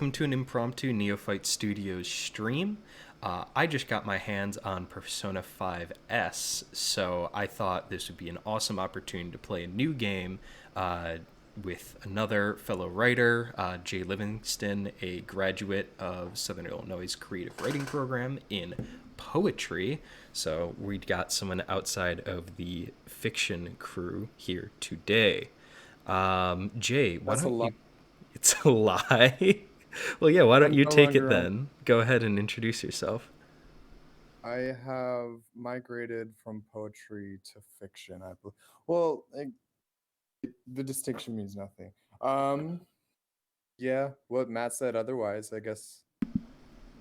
welcome to an impromptu Neophyte Studios stream. I just got my hands on Persona 5S, so I thought this would be an awesome opportunity to play a new game with another fellow writer, Jay Livingston, a graduate of Southern Illinois' creative writing program in poetry. So we got someone outside of the fiction crew here today. Jay, why That's a don't lot. you... It's a lie. Well, yeah, why don't I'm you no take it longer on. then? Go ahead and introduce yourself. I have migrated from poetry to fiction. I believe. Well, the distinction means nothing. Yeah. What Matt said. Otherwise, I guess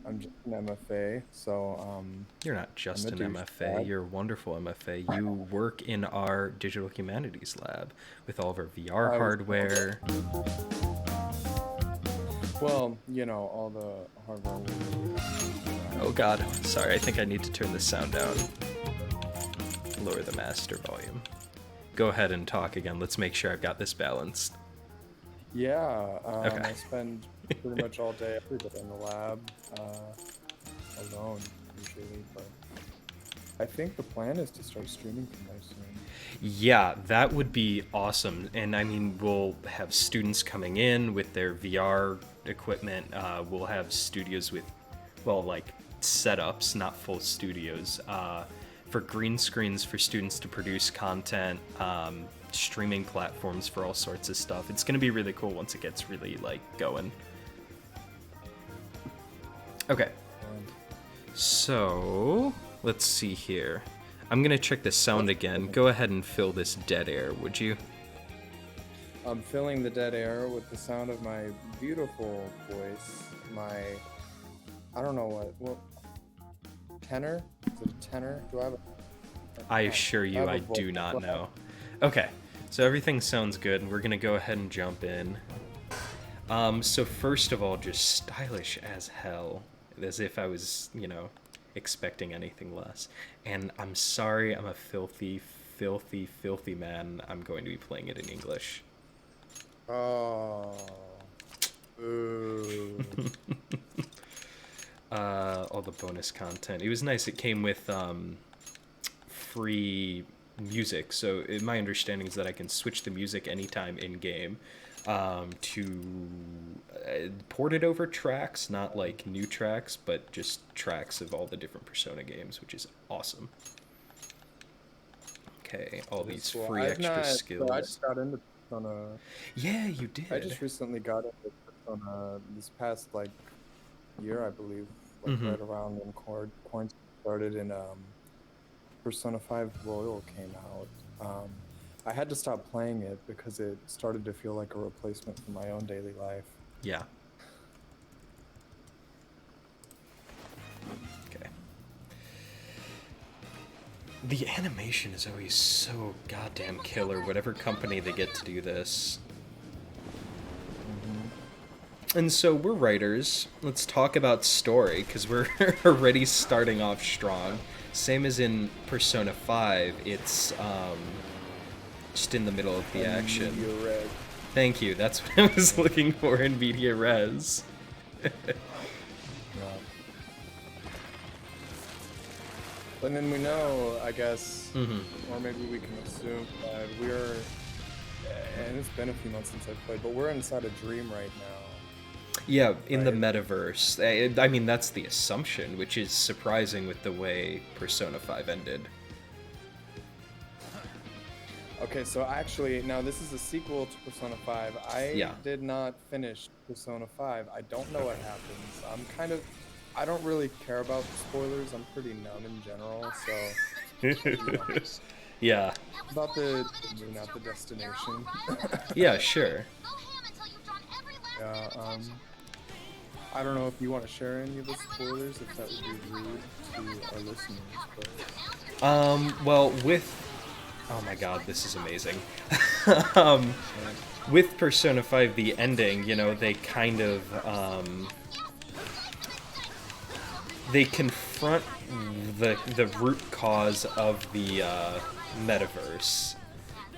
I'm just an MFA. So, You're not I'm just a an MFA, douchebag. you're a wonderful MFA. You work in our digital humanities lab with all of our VR I was told. hardware. Well, all the hardware we have. Oh god, sorry, I think I need to turn the sound down. Lower the master volume. Go ahead and talk again. Let's make sure I've got this balanced. Yeah. Okay. I spend pretty much all day, every day in the lab, alone usually, but. I think the plan is to start streaming from there soon. Yeah, that would be awesome. And I mean, we'll have students coming in with their VR equipment. We'll have studios with, well, like setups, not full studios, for green screens for students to produce content, streaming platforms for all sorts of stuff. It's going to be really cool once it gets really like going. Okay. So, let's see here. I'm gonna check the sound again. Go ahead and fill this dead air, would you? I'm filling the dead air with the sound of my beautiful voice. I don't know what tenor? Is it a tenor? Do I have a... I assure you, I do not know. Okay, so everything sounds good. We're gonna go ahead and jump in. So first of all, just stylish as hell. As if I was, expecting anything less. And I'm sorry, I'm a filthy, filthy, filthy man. I'm going to be playing it in English. Oh. Ooh. All the bonus content. It was nice. It came with free music. So my understanding is that I can switch the music anytime in game. To port it over tracks, not like new tracks, but just tracks of all the different Persona games, which is awesome. Okay, all these Cool. free extra skills. So I just got into Persona. Yeah, you did. I just recently got into Persona this past year, I believe, right around when quarantine started, and Persona 5 Royal came out. I had to stop playing it because it started to feel like a replacement for my own daily life. Yeah. Okay. The animation is always so goddamn killer, whatever company they get to do this. And so we're writers. Let's talk about story, because we're already starting off strong. Same as in Persona 5, it's just in the middle of the action. Media red. Thank you, that's what I was looking for in media res. Yeah. And then we know, I guess, or maybe we can assume that we're, and it's been a few months since I've played, but we're inside a dream right now. Yeah, in the metaverse. I mean, that's the assumption, which is surprising with the way Persona 5 ended. Okay, so actually, now this is a sequel to Persona 5. I did not finish Persona 5. I don't know what happens. I don't really care about spoilers. I'm pretty numb in general, so... Yeah. About not the destination. Yeah, sure. Yeah, I don't know if you want to share any of the spoilers, if that would be rude to our listeners, but... Well, with... Oh my god, this is amazing. With Persona 5, the ending, they kind of, they confront the root cause of the metaverse.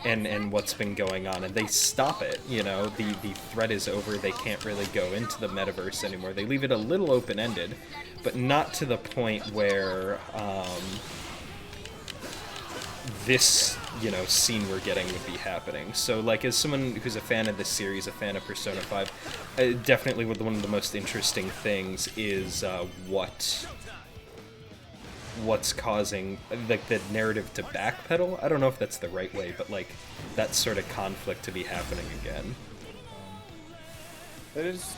and what's been going on, and they stop it. You know, the threat is over. They can't really go into the metaverse anymore. They leave it a little open-ended, but not to the point where this, you know, scene we're getting would be happening. So, like, as someone who's a fan of this series, a fan of Persona 5, definitely one of the most interesting things is what's causing, like, the narrative to backpedal. I don't know if that's the right way, but, like, that sort of conflict to be happening again. It is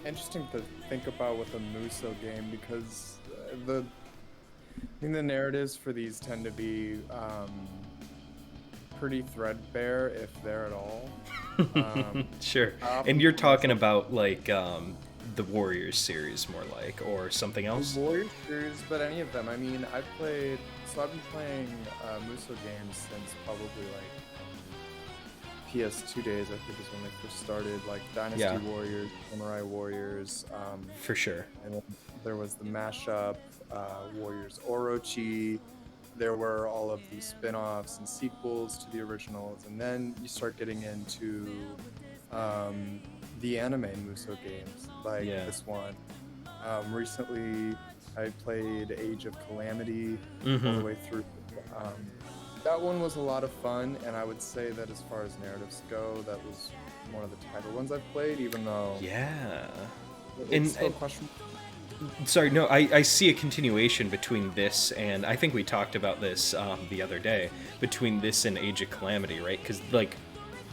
interesting to think about with a Muso game, because I think the narratives for these tend to be pretty threadbare, if they're at all. Sure. And you're talking about, like, the Warriors series, more like, or something else? The Warriors series, but any of them. I mean, I've been playing Muso games since probably like PS2 days, I think is when they first started, like Dynasty Warriors, Samurai Warriors. For sure. And then there was the mashup, Warriors Orochi. There were all of these spin-offs and sequels to the originals, and then you start getting into the anime Muso games, like this one. Recently, I played Age of Calamity all the way through. That one was a lot of fun, and I would say that as far as narratives go, that was one of the tighter ones I've played, even though it's still questionable. Sorry, no, I see a continuation between this and, I think we talked about this the other day, between this and Age of Calamity, right? Because, like,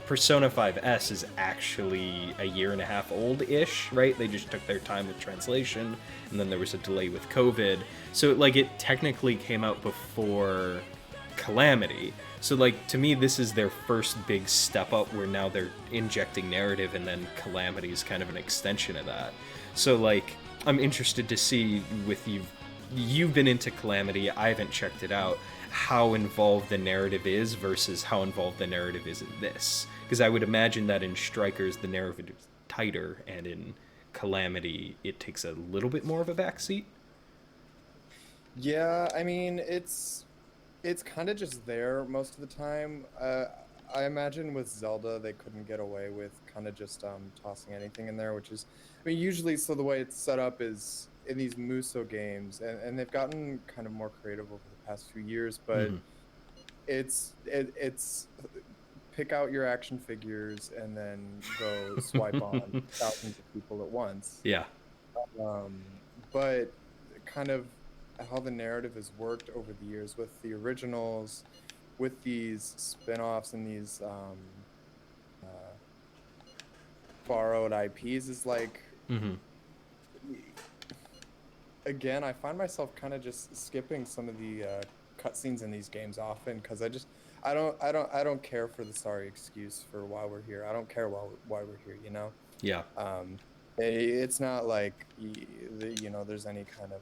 Persona 5S is actually a year and a half old-ish, right? They just took their time with translation, and then there was a delay with COVID. So, like, it technically came out before Calamity. So, like, to me, this is their first big step up where now they're injecting narrative, and then Calamity is kind of an extension of that. So, like, I'm interested to see, with you've been into Calamity, I haven't checked it out, how involved the narrative is versus how involved the narrative is in this. Because I would imagine that in Strikers the narrative is tighter, and in Calamity it takes a little bit more of a backseat. Yeah, I mean, it's kind of just there most of the time. I imagine with Zelda they couldn't get away with kind of just tossing anything in there, which is, I mean, usually, so the way it's set up is in these Muso games, and they've gotten kind of more creative over the past few years, but it's pick out your action figures and then go swipe on thousands of people at once. Yeah. But kind of how the narrative has worked over the years with the originals, with these spin-offs and these borrowed IPs is like, again, I find myself kind of just skipping some of the cutscenes in these games often, because I don't care for the sorry excuse for why we're here. I don't care why we're here, you know? Yeah. It's not like, you know, there's any kind of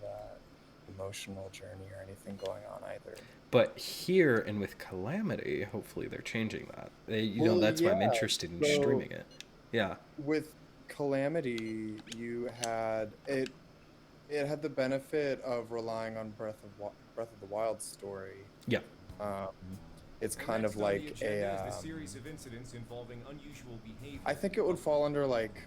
emotional journey or anything going on either. But here, and with Calamity, hopefully they're changing that. That's why I'm interested in streaming it. Yeah. With Calamity, you had it had the benefit of relying on Breath of the Wild story. Yeah. It's kind of like a series of incidents involving unusual behavior. I think it would fall under, like,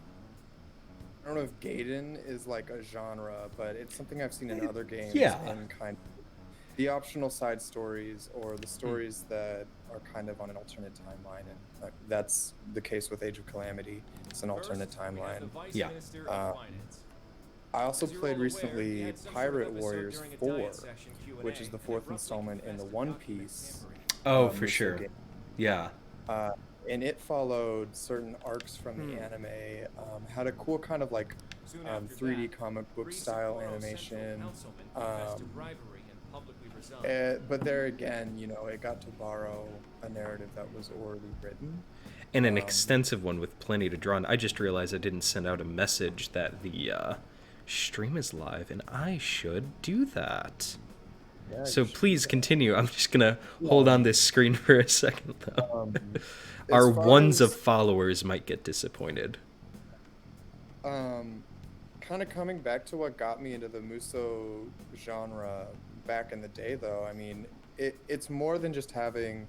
I don't know if Gaiden is like a genre, but it's something I've seen in other games. And kind of the optional side stories, or the stories that are kind of on an alternate timeline, and that's the case with Age of Calamity. It's an alternate timeline. Yeah. I also played recently Pirate Warriors 4, which is the fourth installment in the One Piece. Oh, for sure. Game. Yeah. And it followed certain arcs from the anime, had a cool kind of like 3D comic book style animation. But there again, you know, it got to borrow a narrative that was already written. And an extensive one with plenty to draw on. I just realized I didn't send out a message that the stream is live, and I should do that. Yeah, so please continue. I'm just going to hold on this screen for a second, though. Our ones of followers might get disappointed. Kind of coming back to what got me into the Muso genre back in the day, though, I mean, it's more than just having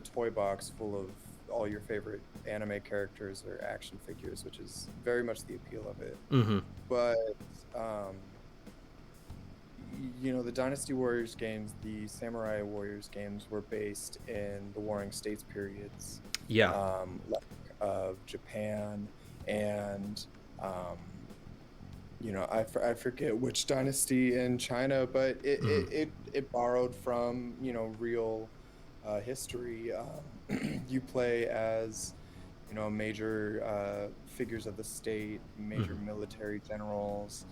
toy box full of all your favorite anime characters or action figures, which is very much the appeal of it. Mm-hmm. But um, the Dynasty Warriors games, the Samurai Warriors games were based in the Warring States periods, Yeah. like of Japan and I forget which dynasty in China, but it borrowed from real history. You play as major figures of the state, major military generals,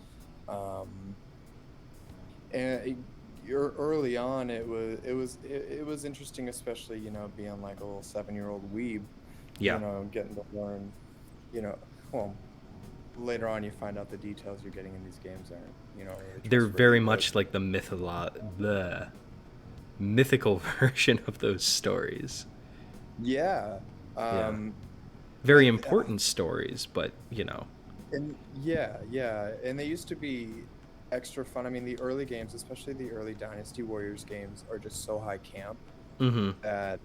and you're early on. It was interesting, especially being like a little 7-year-old weeb, Yeah. getting to learn, well, later on you find out the details you're getting in these games aren't really They're very trustworthy, much like the mythical version of those stories. yeah. Yeah. um Very but important stories, but and yeah, and they used to be extra fun. I mean, the early games, especially the early Dynasty Warriors games, are just so high camp Mm-hmm. that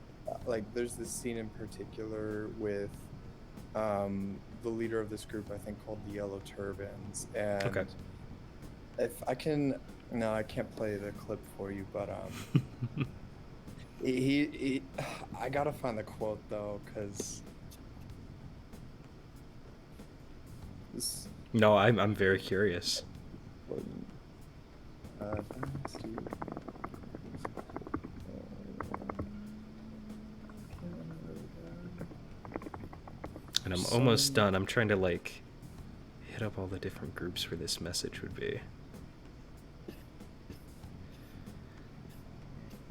like there's this scene in particular with the leader of this group, I think, called the Yellow Turbans. And Okay. if I can, no, I can't play the clip for you, but he I gotta find the quote though, because this No, I'm very curious. Dynasty, And I'm almost done. I'm trying to like hit up all the different groups where this message would be.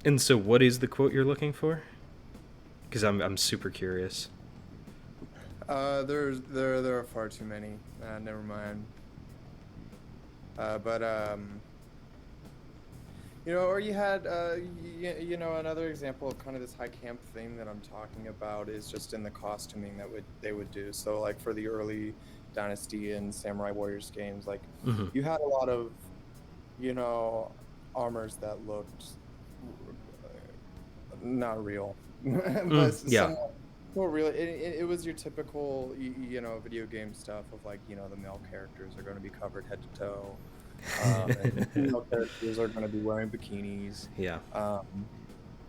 And so what is the quote you're looking for? Because I'm super curious. there are far too many. Never mind. But or you had another example of kind of this high camp thing that I'm talking about is just in the costuming that they would do. So like for the early Dynasty and Samurai Warriors games, like you had a lot of armors that looked not real, but Yeah. somewhat more real. It was your typical video game stuff of like the male characters are going to be covered head to toe. And female characters are going to be wearing bikinis. Yeah.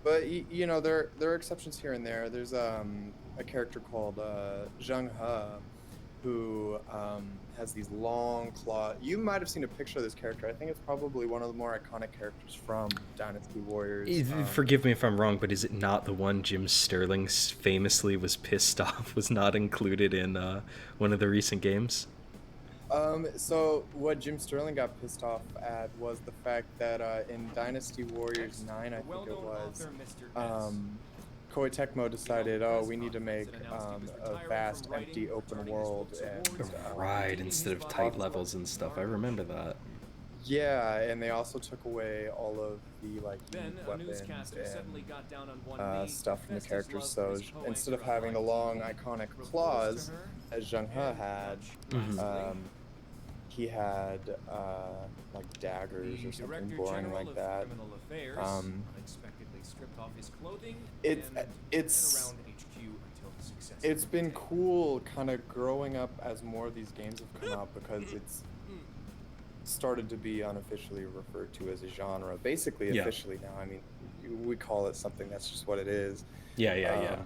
But there are exceptions here and there. There's a character called Zheng He, who has these long claw. You might have seen a picture of this character. I think it's probably one of the more iconic characters from Dynasty Warriors. Forgive me if I'm wrong, but is it not the one Jim Sterling famously was pissed off was not included in one of the recent games? So what Jim Sterling got pissed off at was the fact that in Dynasty Warriors 9, I think it was, Koei Tecmo decided, we need to make a vast, empty, open world. And, right, instead of tight levels and stuff. I remember that. Yeah, and they also took away all of the unique weapons and stuff from the characters. So instead of having the long, iconic claws as Zheng He had, he had like daggers or something boring like that. It's been cool kind of growing up as more of these games have come out, because it's started to be unofficially referred to as a genre. Basically, officially now. I mean, we call it something that's just what it is. Yeah.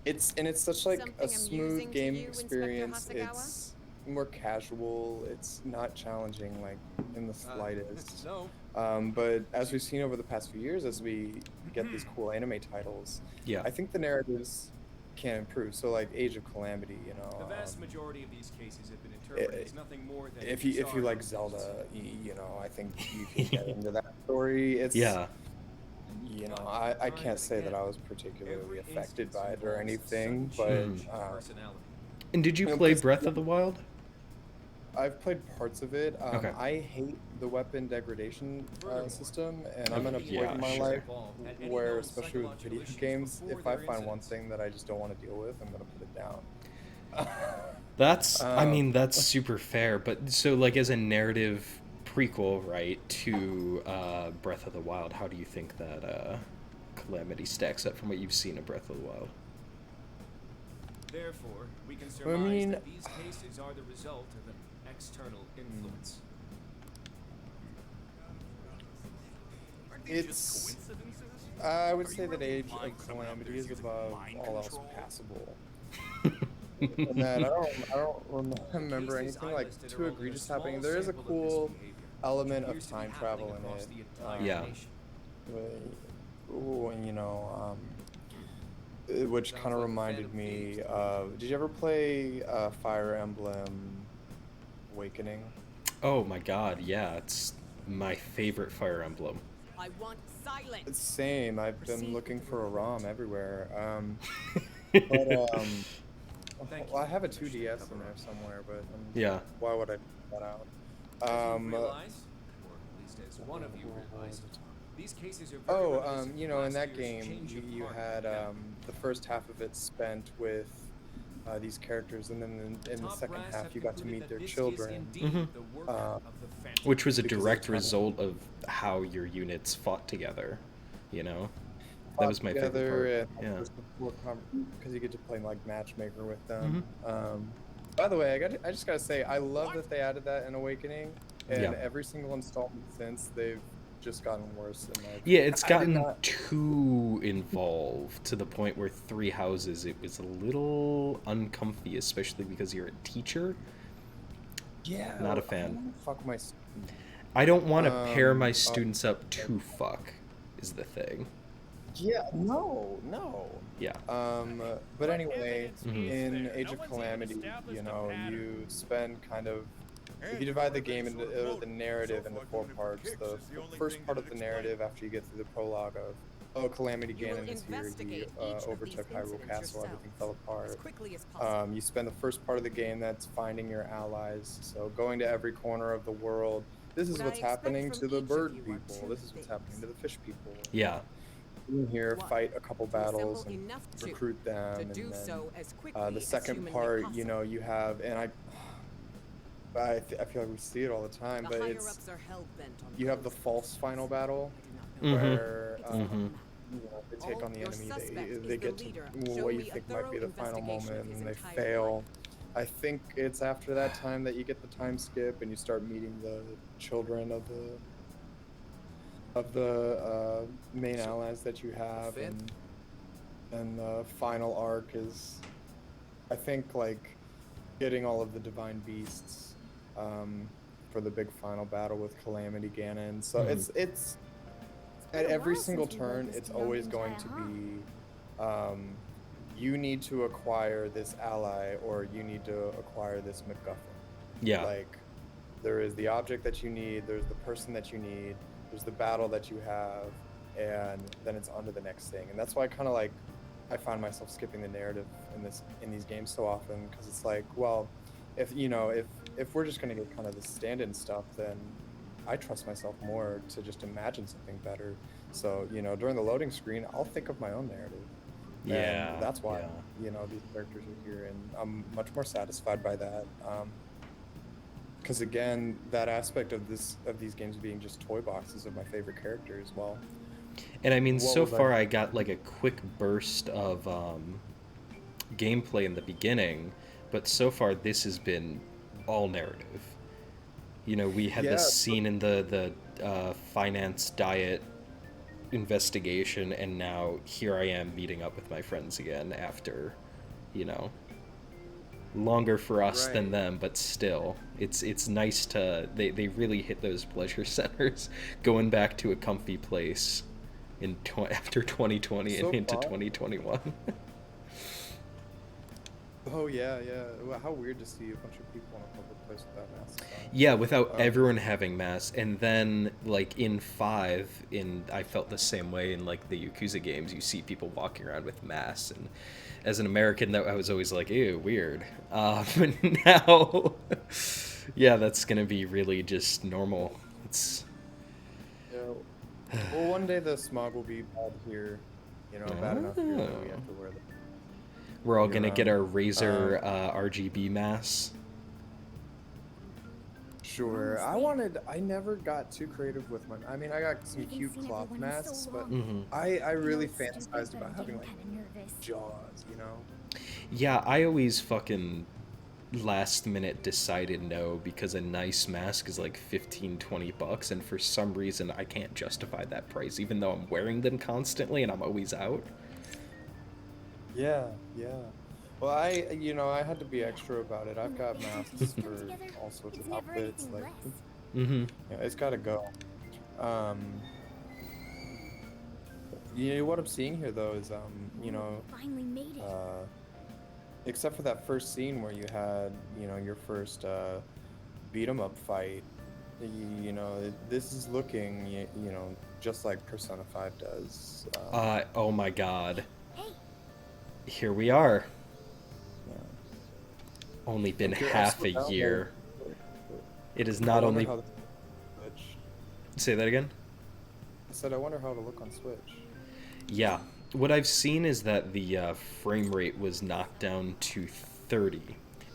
It's such like a smooth game experience. It's more casual. It's not challenging like in the slightest. But as we've seen over the past few years, as we get these cool anime titles, I think the narratives can improve. So like Age of Calamity, the vast majority of these cases have been interpreted as nothing more than if you like Zelda, I think you can get into that story. It's I can't say that I was particularly affected by it or anything, but and did you play Breath of the Wild? I've played parts of it. Okay. I hate the weapon degradation system, and I'm at a point in my life where, especially with video games, if I find one thing that I just don't want to deal with, I'm going to put it down. That's, I mean, that's super fair. But so, like, as a narrative prequel, right, to Breath of the Wild, how do you think that Calamity stacks up from what you've seen in Breath of the Wild. Therefore, we can I surmise mean, that these cases are the result of an external influence. it's. I would say that Age of Calamity is above all else passable. And that I don't remember anything like too egregious happening. There is a cool element of time travel in it. Yeah. You know, which kind of reminded me of. Did you ever play Fire Emblem Awakening? Oh my god, yeah, it's my favorite Fire Emblem. I want silence. It's same. I've been looking for a ROM everywhere. But well, I have a 2DS in there somewhere, but Yeah. why would I put that out? As you realize, or at least as one of you realized, these cases are very reminiscent you of know, in last that year's game, change of you heart had event. the first half of it spent with these characters, and then in the Top second brass half, have you got to concluded meet that their this is children. indeed the work of the Phantom. Which was a Because direct it's kinda- result of how your units fought together, you know? That was my favorite together, part. Yeah. Because you get to play like matchmaker with them. By the way, I just gotta say, I love that they added that in Awakening, and Yeah. every single installment since they've just gotten worse. And like, Yeah, it's I did gotten not- too involved to the point where 3 houses, it was a little uncomfy, especially because you're a teacher. Yeah, Not a I fan. don't wanna fuck my. I don't want to pair my Um, students up to fuck, is the thing. Yeah, no. Yeah. But anyway, Mhm. in Age of Calamity, you know, you spend kind of. If you divide the game into the narrative into 4 parts, the first part of the narrative after you get through the prologue of, oh, Calamity You will Ganon is here, he investigate each of overtook these Hyrule incidents Castle, yourself, everything fell as apart. quickly as possible. You spend the first part of the game that's finding your allies, so going to every corner of the world. This is What what's I expect happening from to the each of bird you are people. two This is what's happening things. to the fish people. Yeah. In here, One, fight a couple to battles assemble and enough to recruit them, and do then so as quickly the as second humanly part, possible. you know, you have, and I feel like we see it all the time, The but higher it's ups are hell-bent on you have the closing false things. final battle I do not know. Mhm. where Mhm. you know, they take All on the your enemy, suspect they is they the get to leader. what Show you me a think might be thorough the final investigation moment, of his and they entire fail. life. I think it's after that time that you get the time skip and you start meeting the children of the main allies that you have, and the final arc is, I think, like getting all of the divine beasts for the big final battle with Calamity Ganon. So Mhm. it's been at a every while single since we rode turn, this it's young always ninja, going to huh? be you need to acquire this ally or you need to acquire this MacGuffin. Yeah. Like, there is the object that you need, there's the person that you need, there's the battle that you have, and then it's on to the next thing. And that's why I find myself skipping the narrative in these games so often, because it's like, well, if we're just gonna get kind of the stand-in stuff, then I trust myself more to just imagine something better. So, you know, during the loading screen, I'll think of my own narrative. Yeah. And that's why, yeah. you know, these characters are here, and I'm much more satisfied by that. Because again, that aspect of these games being just toy boxes of my favorite characters, well, And I mean, what so was far I got like a quick burst of gameplay in the beginning, but so far this has been all narrative. You know, we had Yeah, this scene in the finance diet investigation, and now here I am meeting up with my friends again after, you know, longer for us than Right. them, but still, it's nice to they really hit those pleasure centers, going back to a comfy place in after 2020 So and into far. 2021. Oh yeah. Well, how weird to see a bunch of people in a public place without masks on. Yeah, without everyone having masks. And then, like, in 5, I felt the same way in, like, the Yakuza games. You see people walking around with masks, and as an American, I was always like, ew, weird. But now, yeah, that's gonna be really just normal. It's... Yeah. Well, one day the smog will be bad here, you know, bad enough here that we have to wear them. We're all gonna get our Year-round. Razer RGB masks. Sure. I never got too creative with I mean, I got some cute cloth masks, but I really fantasized about having like jaws, you know? Yeah, I always fucking last minute decided no because a nice mask is like 15-20 bucks, and for some reason I can't justify that price even though I'm wearing them constantly and I'm always out. Yeah, yeah. Well, I had to be extra about it. I've got masks for all sorts of outfits. Like, Mm-hmm. yeah, it's got to go. Um, what I'm seeing here though is, Finally made it. except for that first scene where you had, your first beat 'em up fight, this is looking, just like Persona 5 does. Oh my god. Hey, Here we are. Yeah. Only been If you're half a extra down, year. It is I not wonder only... how Switch. Say that again? I said I wonder how it'll look on Switch. Yeah. What I've seen is that the frame rate was knocked down to 30,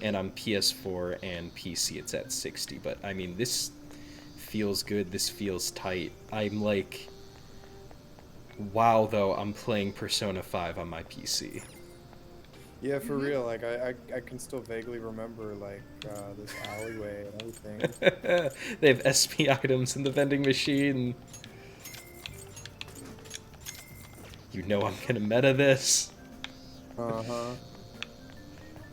and on PS4 and PC it's at 60. But I mean, this feels good. This feels tight. I'm like, wow, though. I'm playing Persona 5 on my PC. Yeah, for real. Like I can still vaguely remember like this alleyway and everything. They have SP items in the vending machine. You know I'm gonna meta this. Uh-huh.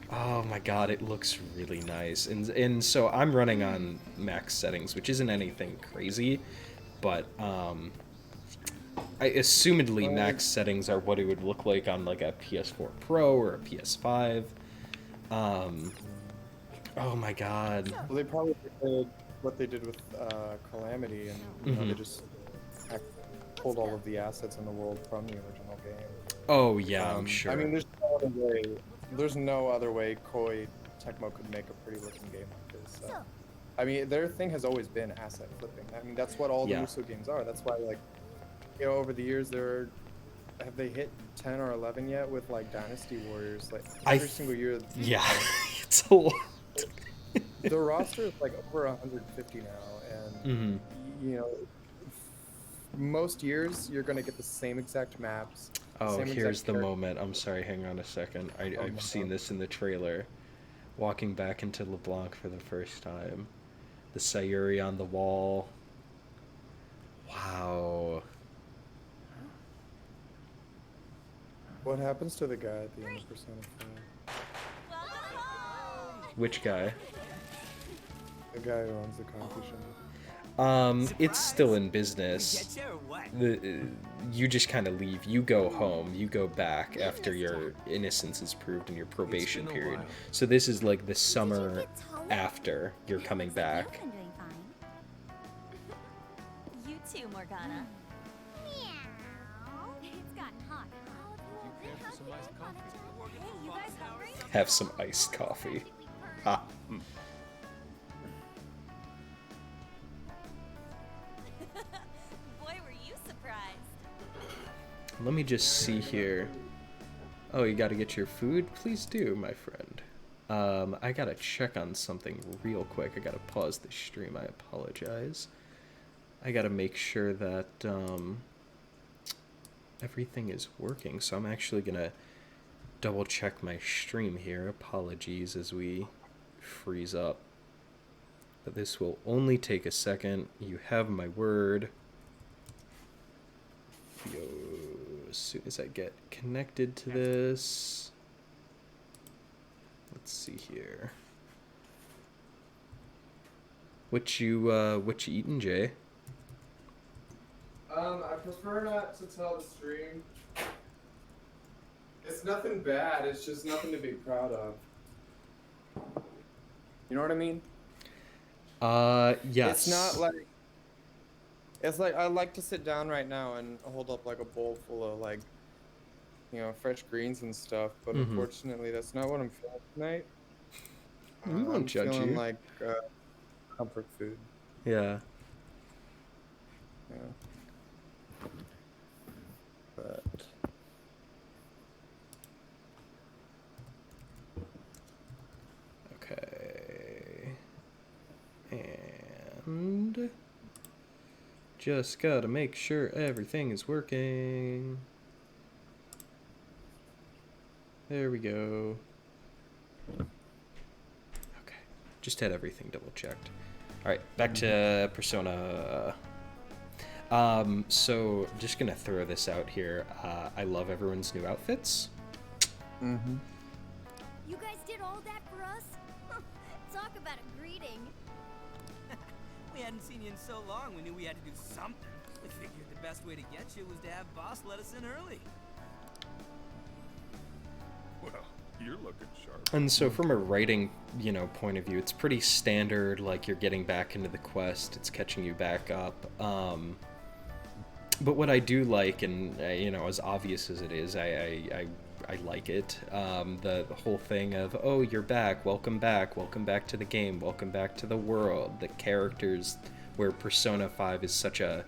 Oh my god, it looks really nice. And so I'm running on max settings, which isn't anything crazy, but I assumedly max settings are what it would look like on like a PS4 Pro or a PS5. Oh my god. Well, they probably did what they did with Calamity, and they just pulled all of the assets in the world from the original game. Oh yeah, I'm sure. I mean, there's no other way Koei Tecmo could make a pretty looking game like this. I mean, their thing has always been asset flipping. I mean, that's what all the Musou games are. That's why, like, over the years, have they hit 10 or 11 yet with like Dynasty Warriors? Like every single year. Yeah, it's a lot. The roster is like over 150 now, and most years you're gonna get the same exact maps. Oh, here's the moment. I'm sorry, hang on a second. I've seen this in the trailer. Walking back into LeBlanc for the first time. The Sayuri on the wall. Wow. What happens to the guy at the end of Persona 5? Which guy? The guy who owns the coffee shop. It's still in business. You just kind of leave. You go home. You go back after your innocence is proved in your probation period. So this is like the summer after you're coming back. I'm doing fine. You too, Morgana. Meow. It's gotten hot. Hey, you guys hungry? Have some iced coffee. Ha. Boy, were you surprised. Let me just see here. Oh, you gotta get your food? Please do, my friend. I gotta check on something real quick. I gotta pause the stream. I apologize. I gotta make sure that everything is working. So I'm actually gonna double check my stream here. Apologies as we freeze up. But this will only take a second. You have my word. Yo, as soon as I get connected to this. Let's see here. What you eating, Jay? I prefer not to tell the stream. It's nothing bad, it's just nothing to be proud of. You know what I mean? Yes. It's not like... It's like, I like to sit down right now and hold up like a bowl full of like, fresh greens and stuff, but unfortunately that's not what I'm feeling tonight. We won't judge you. I'm feeling like comfort food. Yeah. Yeah. But... Okay. And And just gotta make sure everything is working. There we go. Okay, just had everything double checked. All right, back to Persona. So just gonna throw this out here. I love everyone's new outfits. Mm-hmm. You guys did all that for us? Talk about a greeting. We hadn't seen you in so long, we knew we had to do something. We figured the best way to get you was to have Boss let us in early. Well, you're looking sharp. And so from a writing, point of view, it's pretty standard, like you're getting back into the quest, it's catching you back up. But what I do like, and as obvious as it is, I like it. The whole thing of, oh, you're back welcome back to the game, welcome back to the world, the characters, where Persona 5 is such a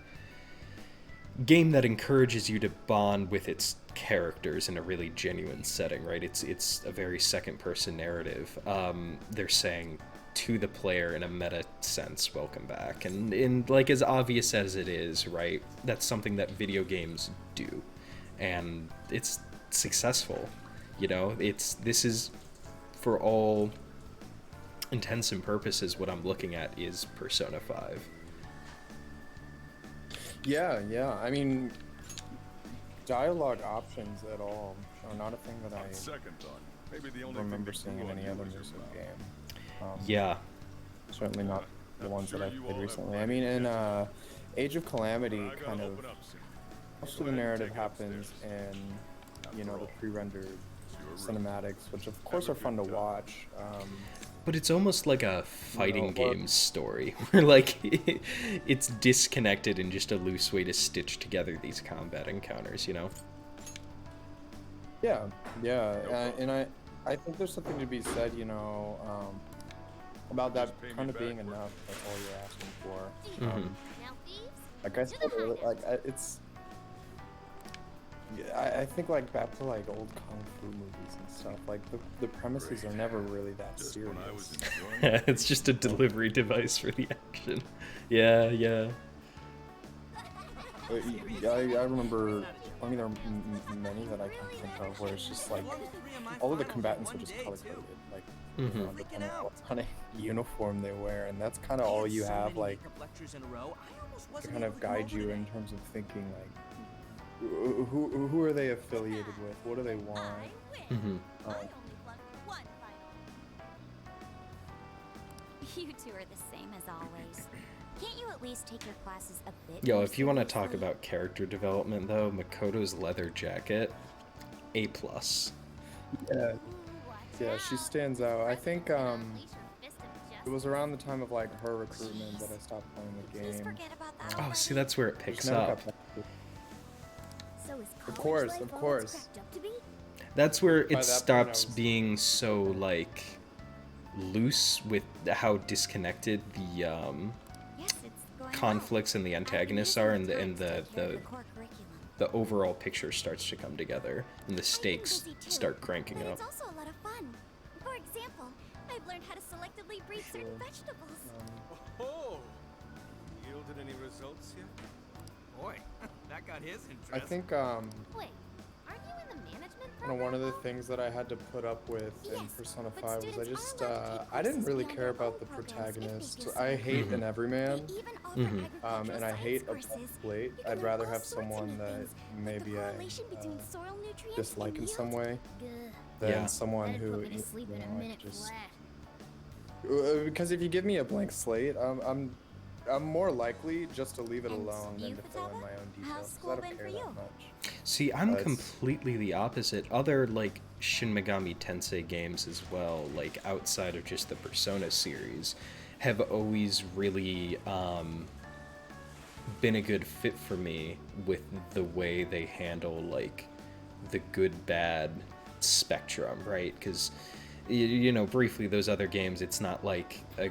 game that encourages you to bond with its characters in a really genuine setting, right? It's a very second-person narrative. They're saying to the player in a meta sense, welcome back. And like, as obvious as it is, right, that's something that video games do. And it's successful. This is, for all intents and purposes, what I'm looking at is Persona 5. Yeah. I mean, dialogue options at all are not a thing that I Second thought, maybe the only remember thing seeing in any other music game. Yeah. Certainly not the ones that I've played recently. I mean, in Age of Calamity, kind of most of the narrative happens in, the pre-rendered cinematics, which of course are fun to watch. But it's almost like a fighting game story, where like it's disconnected and just a loose way to stitch together these combat encounters, Yeah. And I think there's something to be said, about that kind of being enough. That's all you're asking for. Mm-hmm. Now, thieves, Like I said, it's. I think like back to like old kung fu movies and stuff. Like the premises are never really that Just serious. when I was enjoying it. It's just a delivery device for the action. Yeah. I remember. I mean, there are many that I can think of where it's just like all of the combatants are just color coded, like depending on what kind of uniform they wear, and that's kind of all you have, like, to kind of guide you in terms of thinking, like, who are they affiliated with? What do they want? I win. Mm-hmm. I only won one final. You two are the same as always. Can't you at least take your classes a bit? Yo, more if you want to talk seriously? about character development, though, Makoto's leather jacket, A+. Yeah, she stands out. I think it was around the time of like her recruitment that I stopped playing the Please game. forget about that Oh, already. see, that's where it Just picks never got up. back to it. So is Of college course, life of all it's course. cracked up to be? That's where By that it point, stops I was- being so, like, loose with how disconnected the Yes, it's going conflicts and the well. I've been antagonists using are, my and time to the take care of the core curriculum. the overall picture starts to come together, and the I've been stakes busy too, start cranking but up. it's also a lot of fun. For example, I've learned how to selectively breed certain vegetables. Oh, yielded any results yet? Boy, that got his interest. I think Wait, aren't you in the management program? one of the now? things that I had to put up with in Yes, Persona but 5 was I students just are allowed to take I didn't courses really beyond care their about own the programs if they protagonist. do so. I hate an They everyman. even offer Mhm. agricultural And I science hate a courses. plate. You can I'd learn rather all have sorts of someone new that things, like maybe the I correlation between soil nutrients dislike and in some yield. way Ugh. than Yeah. someone That'd who put me to sleep in a I minute just flat. because if you give me a blank slate, I'm more likely just to leave it And alone than you, to fill in Fataba? my own How's details because school I don't been care for that you? much. See, I'm That's- completely the opposite. Other, like, Shin Megami Tensei games as well, like, outside of just the Persona series, have always really been a good fit for me with the way they handle, like, the good-bad spectrum, right? Because, briefly, those other games, it's not like a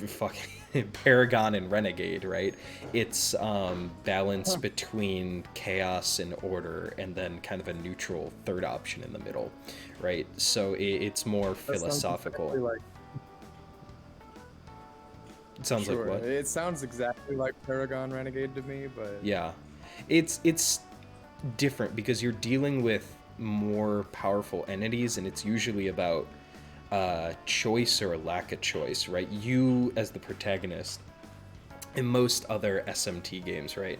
fucking Paragon and Renegade, right? It's balance between chaos and order, and then kind of a neutral third option in the middle, right? So it's more That sounds philosophical. exactly like- It sounds Sure. like what? It sounds exactly like Paragon Renegade to me, but Yeah. It's different because you're dealing with more powerful entities, and it's usually about choice or lack of choice, right? You as the protagonist in most other SMT games, right,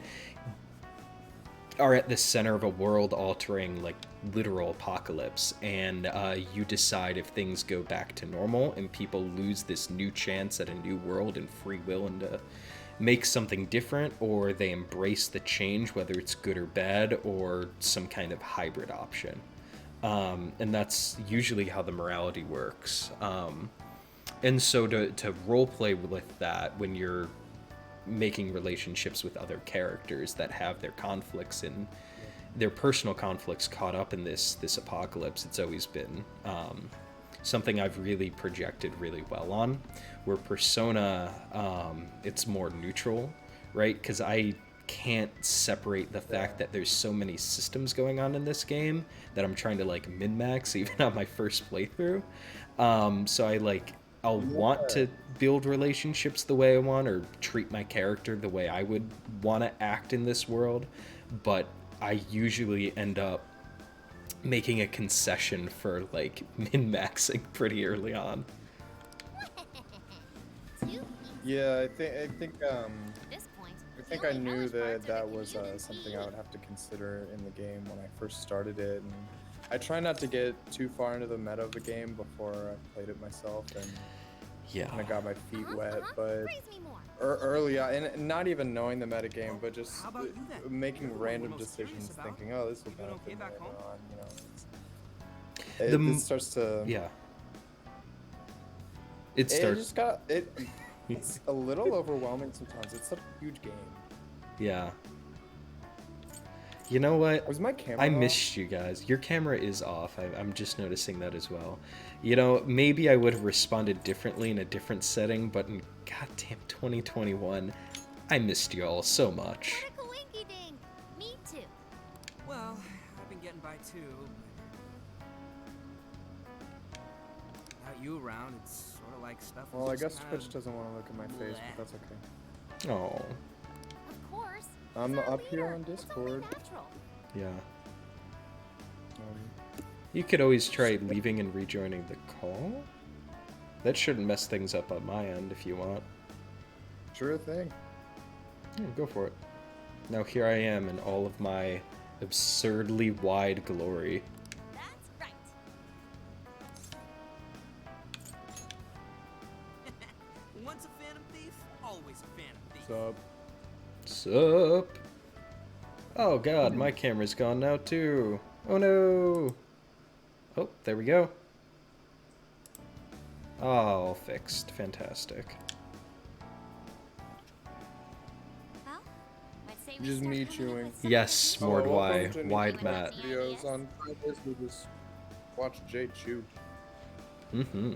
are at the center of a world-altering, like, literal apocalypse, and you decide if things go back to normal and people lose this new chance at a new world and free will and to make something different, or they embrace the change, whether it's good or bad, or some kind of hybrid option. And that's usually how the morality works. And so to roleplay with that when you're making relationships with other characters that have their conflicts and their personal conflicts caught up in this apocalypse, it's always been something I've really projected really well on. Where Persona, it's more neutral, right? Because I can't separate the fact that there's so many systems going on in this game that I'm trying to like min-max even on my first playthrough. So I'll want to build relationships the way I want or treat my character the way I would want to act in this world, but I usually end up making a concession for like min-maxing pretty early on. yeah, I think At this point, I think I knew that was something I would have to consider in the game when I first started it, and I try not to get too far into the meta of the game before I played it myself, and Yeah. kind of got my feet wet. But praise me more. early on, and not even knowing the meta game, but just How about you then? making You're the one random we're most curious decisions, about. thinking, oh, this will You doing benefit okay me back later home? on, you know. The It starts to. Yeah. It It starts. just got it. It's a little overwhelming sometimes. It's such a huge game. Yeah. You know what? Was my camera I off? missed you guys. Your camera is off. I'm just noticing that as well. You know, maybe I would have responded differently in a different setting, but in goddamn 2021, I missed you all so much. What a coinky ding. Me too. Well, I've been getting by too. Without you around, it's sort of like stuff. Well, I just guess kind Twitch of doesn't want to look at my face, bleh. but that's okay. Oh, Of course. I'm He's our up here leader. on It's only Discord. natural. yeah. Um, You could always try leaving and rejoining the call. That shouldn't mess things up on my end if you want. sure thing. Yeah, go for it. Now here I am in all of my absurdly wide glory. That's right. Once a phantom thief, always a phantom thief. Sup? Sup? Oh god, my camera's gone now too. Oh no! Oh, there we go. All fixed. Fantastic. Well, I'd say we Just start me coming up chewing. with something Yes, good. Mord Hello, Y, welcome to wide Neophyte mat. Studios. On Fridays we just watch Jay chew. Mm-hmm.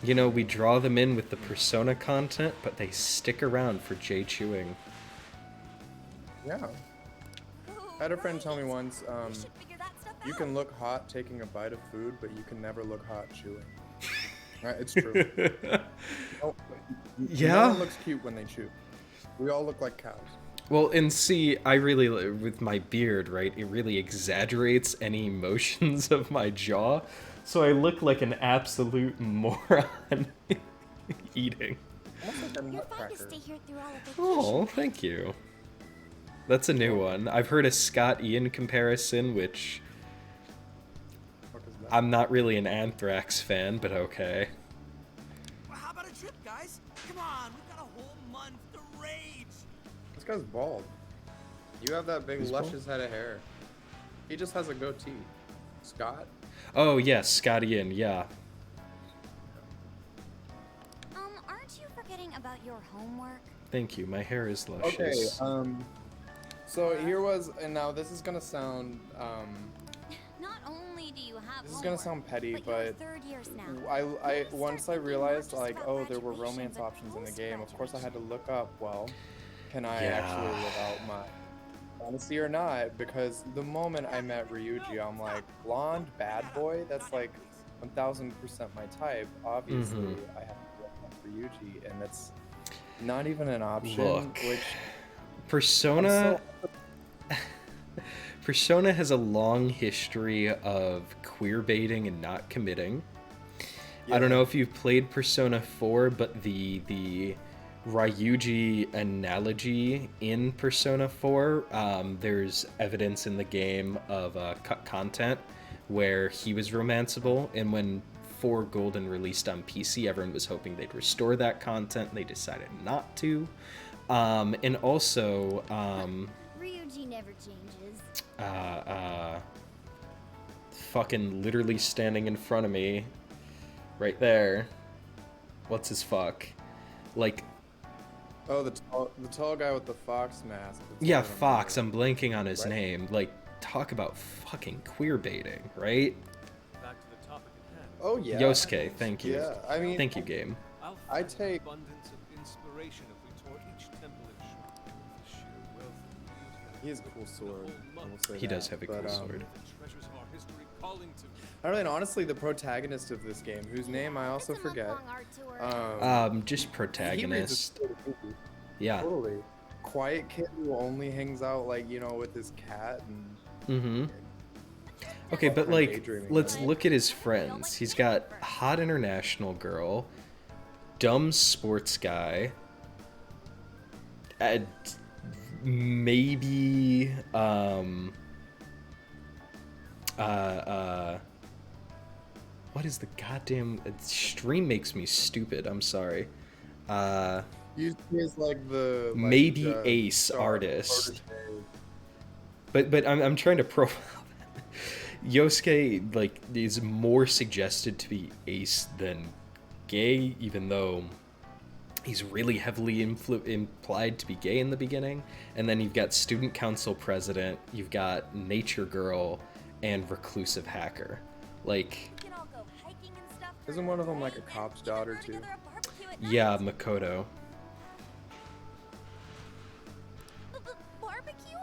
You know, we draw them in with the Persona content, but they stick around for Jay chewing. Yeah. Ooh, I had a friend tell me right. once, We should figure that stuff you out. can look hot taking a bite of food, but you can never look hot chewing. Right? It's true. No Yeah? one looks cute when they chew. We all look like cows. Well, and see, I really, with my beard, right, it really exaggerates any emotions of my jaw, so I look like an absolute moron eating. Almost like a You're fine to nutcracker. stay here through all of vacation. Oh, thank you. That's a new one. I've heard a Scott Ian comparison, which What is that? I'm not really an Anthrax fan, but okay. Well, how about a trip, guys? Come on, we've got a whole month to rage. This guy's bald. You have that big He's luscious head of hair. He just has a goatee. Scott? Oh, yes, Scott Ian, yeah. Aren't you forgetting about your homework? Thank you, my hair is Okay, luscious. so here was, and now this is gonna sound, Not only do you have this is gonna sound petty, you're but third years now. I once I realized, like, about oh, there were graduation, romance but options in the game. Of course I had to look up, well, can I actually Yeah. live out my fantasy or not? Because the moment I met Ryuji, I'm like, blonde bad boy? That's like 1000% my type. Obviously, I have to look up Ryuji, and it's not even an option. Look, Which Persona Persona has a long history of queer baiting and not committing. I don't know if you've played Persona 4, but the Ryuji analogy in Persona 4, there's evidence in the game of cut content where he was romanceable, and when 4 Golden released on PC, everyone was hoping they'd restore that content. They decided not to. And also, Ryuji never changes. fucking literally standing in front of me, right there. What's his fuck? Like, oh, the tall guy with the fox mask. That's yeah, what I Fox. remember. I'm blanking on his Right. name. Like, talk about fucking queer baiting, right? Back to the topic at hand. Oh yeah. Yosuke, thank you. Yeah, I mean, Thank you, game. I'll I find take- abundance of inspiration if we tore each temple and shrine with the sheer wealth of he has a cool sword. I will say He that, does have a cool but, sword. the treasures of our history calling to me. I don't know, and honestly, the protagonist of this game, whose name I also It's a forget. month-long art tour. Just he reads a protagonist. story too. Yeah. Totally. Quiet kid who only hangs out, like, you know, with his cat and. Mm-hmm. Okay, but I'm like, daydreaming, let's right? look at his friends. He's got hot international girl, dumb sports guy, and maybe what is the goddamn stream makes me stupid. I'm sorry. He is like the. Like, Maybe the ace star artist. protege. But I'm trying to profile that. Yosuke, like, is more suggested to be ace than gay, even though he's really heavily implied to be gay in the beginning. And then you've got student council president, you've got nature girl, and reclusive hacker. Like, We can all go hiking and stuff Isn't during one the of them day, like a then cop's we can daughter, throw too? together a barbecue at yeah, night. Makoto. Barbecue?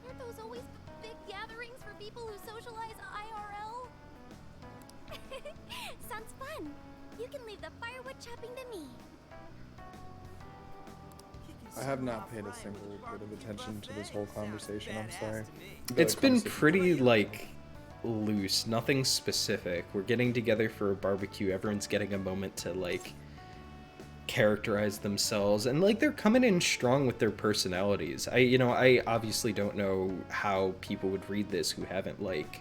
Aren't those always big gatherings for people who socialize IRL? Sounds fun. You can leave the firewood chopping to me. I have not paid a single bit of attention to this whole conversation. I'm sorry. It's been pretty, like, loose, nothing specific. We're getting together for a barbecue, everyone's getting a moment to, like, characterize themselves, and, like, they're coming in strong with their personalities. I obviously don't know how people would read this who haven't, like,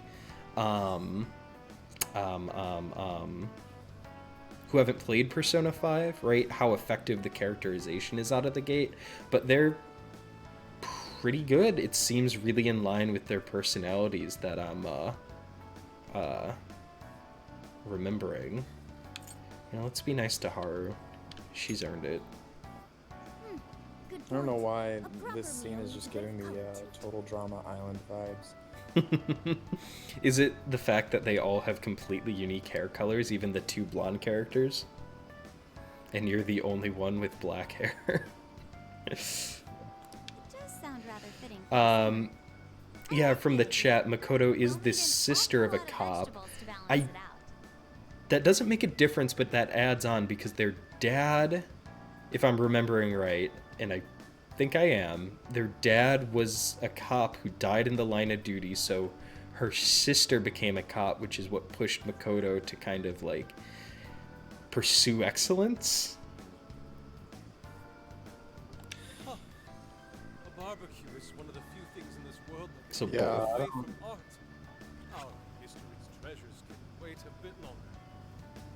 who haven't played Persona 5, right? How effective the characterization is out of the gate, but they're pretty good. It seems really in line with their personalities that I'm remembering. Let's be nice to Haru. She's earned it. Good I don't know point. why A proper this scene meal is just with giving me comfort. Total Drama Island vibes. Is it the fact that they all have completely unique hair colors, even the 2 blonde characters? And you're the only one with black hair? It does sound rather fitting. Yeah, from the chat, Makoto is the sister of a cop. That doesn't make a difference, but that adds on because their dad, if I'm remembering right, and I think I am, their dad was a cop who died in the line of duty, so her sister became a cop, which is what pushed Makoto to kind of, like, pursue excellence. A barbecue is one of the few things in this world that So can Yeah, get I away don't- from art. Our history's treasures can wait a bit longer.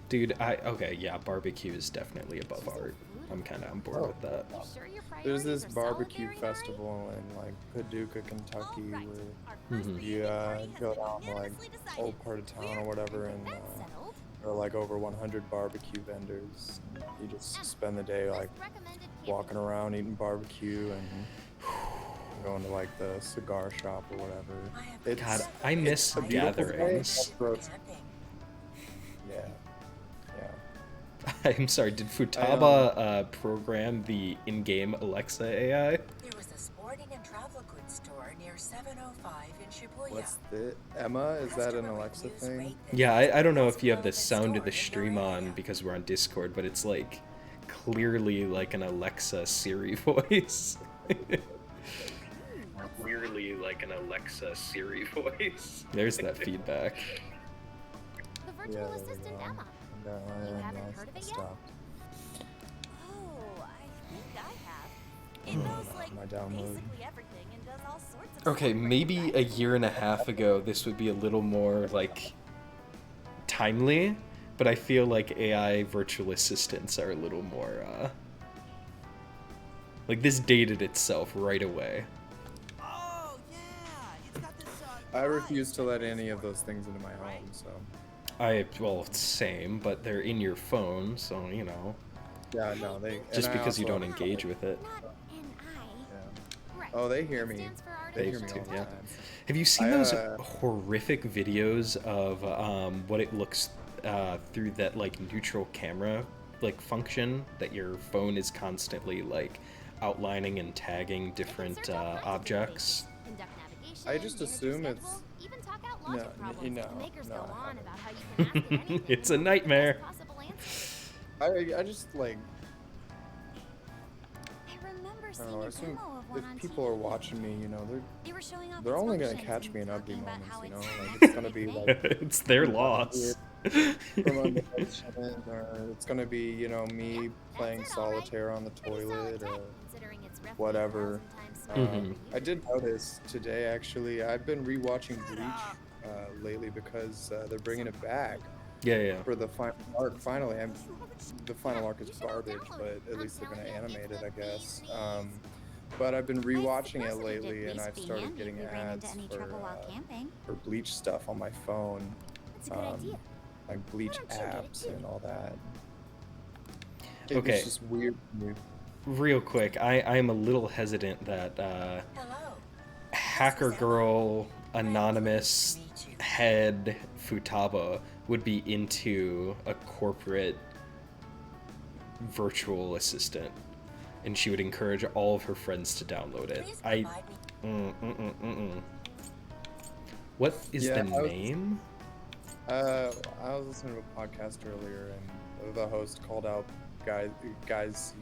Dude, okay, yeah, barbecue is definitely above art. I'm kind of on board with that. You sure your There's priorities this are barbecue solitary, festival in like Paducah, Kentucky, Alright, where our first Mhm. you reunion party has go been down to like unanimously decided. old part of town or We're- whatever, with and that settled, there are like over 100 barbecue vendors. You just spend the day like list recommended walking around eating barbecue and going to like the cigar shop or whatever. It's God, I miss a beautiful day. gatherings. Yeah, yeah. I'm sorry, did Futaba program the in-game Alexa AI? There was a sporting and travel goods store near 705 in Shibuya. What's the Emma? Is that an Alexa thing? Yeah, I don't know if you have the sound of the stream on because we're on Discord, but it's like clearly like an Alexa Siri voice. Clearly like an Alexa Siri voice. There's that feedback. The virtual assistant Emma. You haven't heard of it yet? Stopped. Oh, I think I have. It knows like My download. basically everything and does all sorts of Okay, stuff. maybe a year and a half ago this would be a little more like timely, but I feel like AI virtual assistants are a little more like this dated itself right away. Oh, yeah. It's got this, I refuse to let any of those things into my home, so. Well, same, but they're in your phone, so you know. Yeah, no, they. Just and I because you also- don't engage with it. Not an I. Yeah. Right. Oh, they hear me. Stands for They They hear me do, all the yeah. time. Have you seen I, those horrific videos of what it looks through that like neutral camera like function that your phone is constantly like outlining and tagging different objects? Conduct navigation, I just manage assume your it's- schedule, even talk out No, logic problems. no, The makers no, go I on haven't. about how you can ask it anything It's and a come up with the nightmare. best possible answer. I just like. I remember I seeing don't know. I a assume demo of one if on people are TV. watching me, you know, They were showing off they're its only gonna functions catch and me in ugly talking about moments, how you know. it's Like it's gonna be like It's their loss. from under my chin, or it's gonna be, you know, me playing That's it, all right. solitaire on the Pretty solid toilet tech, or considering it's roughly whatever. 1,000 times Mhm. smaller. I did notice today, actually. I've been rewatching Bleach lately because they're bringing it back Yeah. for the final arc. Finally, the final arc is garbage, but at least they're gonna animate it, I guess. But I've been rewatching it lately, and I've started getting ads for Bleach stuff on my phone, That's a good idea. like Bleach Why don't you get it apps too? and all that. It Okay. was just weird to me. Real quick, I'm a little hesitant that Hello. Hacker Girl Anonymous Head Futaba would be into a corporate virtual assistant, and she would encourage all of her friends to download it. Please I provide me. What is Yeah, the I was- name? I was listening to a podcast earlier, and the host called out guys.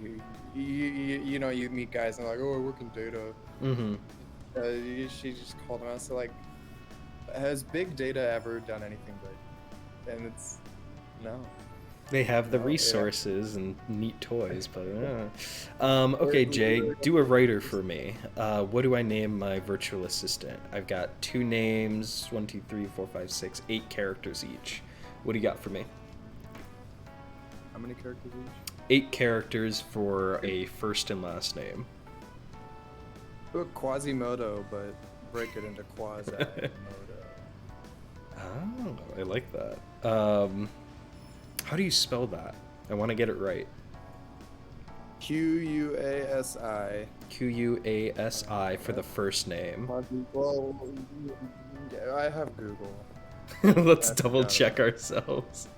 You know, you meet guys and they're like, oh, I work in data. Mm-hmm. She just called him out. So like, has big data ever done anything good? And it's no. They have the Oh, yeah. resources and neat toys, but okay, Jay, do a writer for me. What do I name my virtual assistant? I've got 2 names, 1, 2, 3, 4, 5, 6, 8 characters each. What do you got for me? How many characters each? 8 characters for a first and last name. Put Quasimodo, but break it into Quasi-modo. Oh, I like that. How do you spell that? I want to get it right. Quasi. Quasi for the first name. Well, I have Google. Let's That's double got it. check ourselves.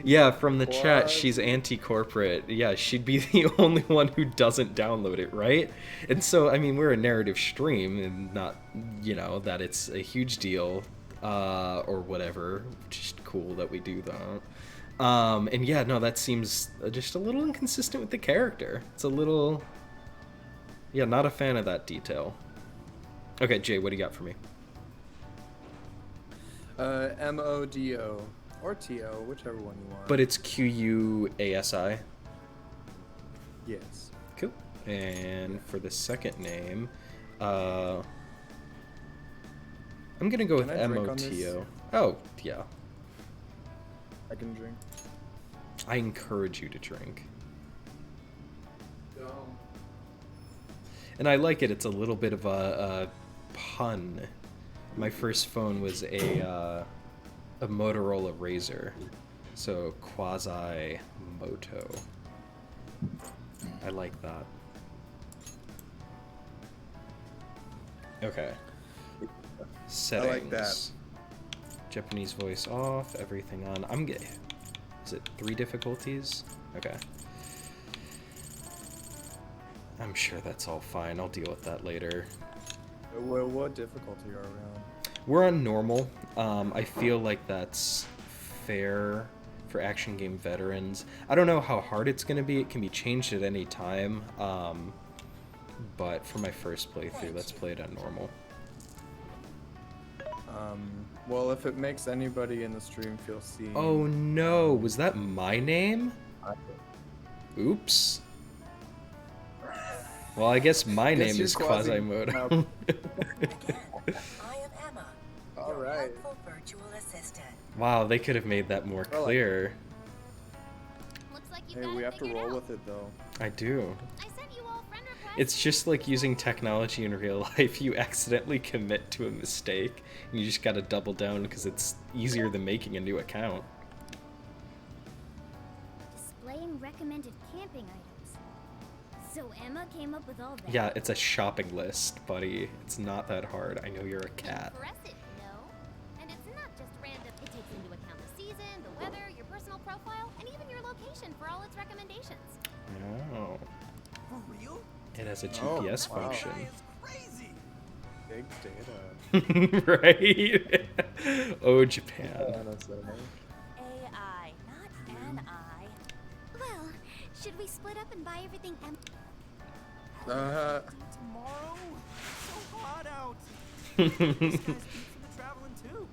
Yeah, from the chat, What? she's anti-corporate. Yeah, she'd be the only one who doesn't download it, right? And so, I mean, we're a narrative stream, and not, you know, that it's a huge deal, or whatever. Just cool that we do that. And yeah, no, that seems just a little inconsistent with the character. It's a little... Yeah, not a fan of that detail. Okay, Jay, what do you got for me? MODO. Or TO, whichever one you want. But it's Quasi. yes. Cool. And for the second name, I'm gonna go with Can I drink on this? MOTO. Oh, yeah. I can drink. I encourage you to drink. And I like it. It's a little bit of a pun. My first phone was a Motorola Razr, so Quasi Moto. I like that. Okay. Settings. I like that. Japanese voice off, everything on. I'm getting. Is it 3 difficulties? Okay. I'm sure that's all fine. I'll deal with that later. What difficulty are we on? We're on normal. I feel like that's fair for action game veterans. I don't know how hard it's going to be. It can be changed at any time. But for my first playthrough, let's play it on normal. Well, if it makes anybody in the stream feel seen. Oh no, was that my name? Oops. Well, I guess my name is Quasimodo. Again, I am Emma, All your right. helpful virtual assistant. Wow, they could have made that more clear. Looks like you Hey, got we it have to figured roll out. with it though. I do. I sent you all friend requests. It's just like using technology in real life. You accidentally commit to a mistake, and you just gotta double down because it's easier than making a new account. Displaying recommended camping items. So Emma came up with all that. Yeah, it's a shopping list, buddy. It's not that hard. I know you're a cat. Impressive, no? And it's not just random. It takes into account the season, the weather, your personal profile, and even your location for all its recommendations. Oh. For real? It has a Oh, GPS wow. function. That is crazy. Big data. Right? Oh, Japan. AI, not an I. Well, should we split up and buy everything Emma? Uh, Tomorrow? So hot out. This guy's beat from the traveling too.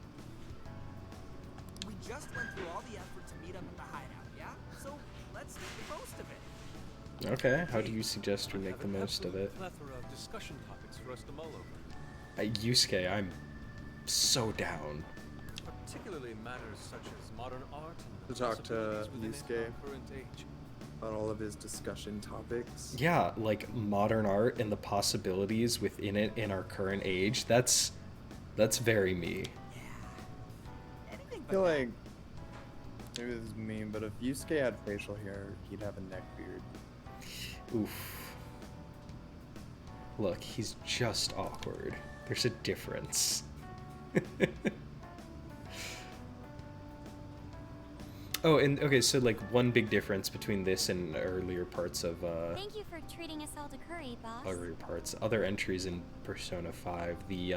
We just went through all the effort to meet up at the hideout, yeah? So let's make the most of it. Okay, how do you suggest we make the most of it? Plethora of discussion topics for us to mull over. Yusuke, I'm so down. Particularly matters such as modern art and To talk to possibilities within Yusuke. our current age. about all of his discussion topics. Yeah, like modern art and the possibilities within it in our current age. That's very me. Anything I feel but that. like maybe this is mean, but if Yusuke had facial hair, he'd have a neck beard. Oof. Look, he's just awkward. There's a difference. Oh, and okay, so like one big difference between this and earlier parts of Thank you for treating us all to curry, boss. other entries in Persona 5, the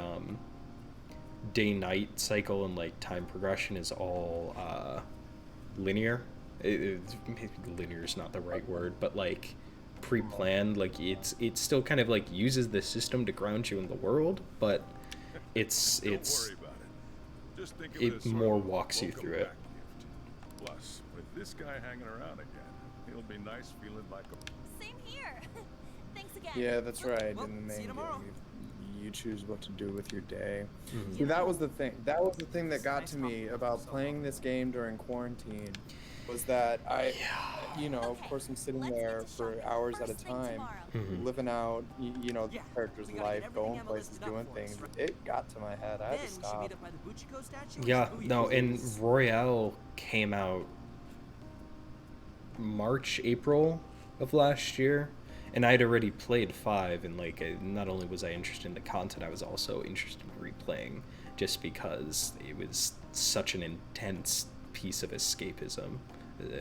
day-night cycle and like time progression is all linear. Maybe linear is not the right word, but like pre-planned. Like it still kind of like uses the system to ground you in the world, but it's Don't worry about it. Just think of it as sort more of a walks you welcome through it. back gift. Plus, with this guy hanging around again, it'll be nice feeling like a Same here. Thanks again. Yeah, that's right. Well, In the see main you game, tomorrow. you choose what to do with your day. Mhm. See, that was the thing. That was the thing that got to me about playing this game during quarantine. Was that you know, of course, I'm sitting there for hours at a time, Mhm. living out, you know, the Yeah, character's we gotta get life, everything going Emma places, listed up doing for us. things. It got to my head. I had Then to we should stop. meet up by the Buchiko statue. and Yeah, Shibuya. no, and Royale came out March, April of last year, and I'd already played 5, and like not only was I interested in the content, I was also interested in replaying, just because it was such an intense piece of escapism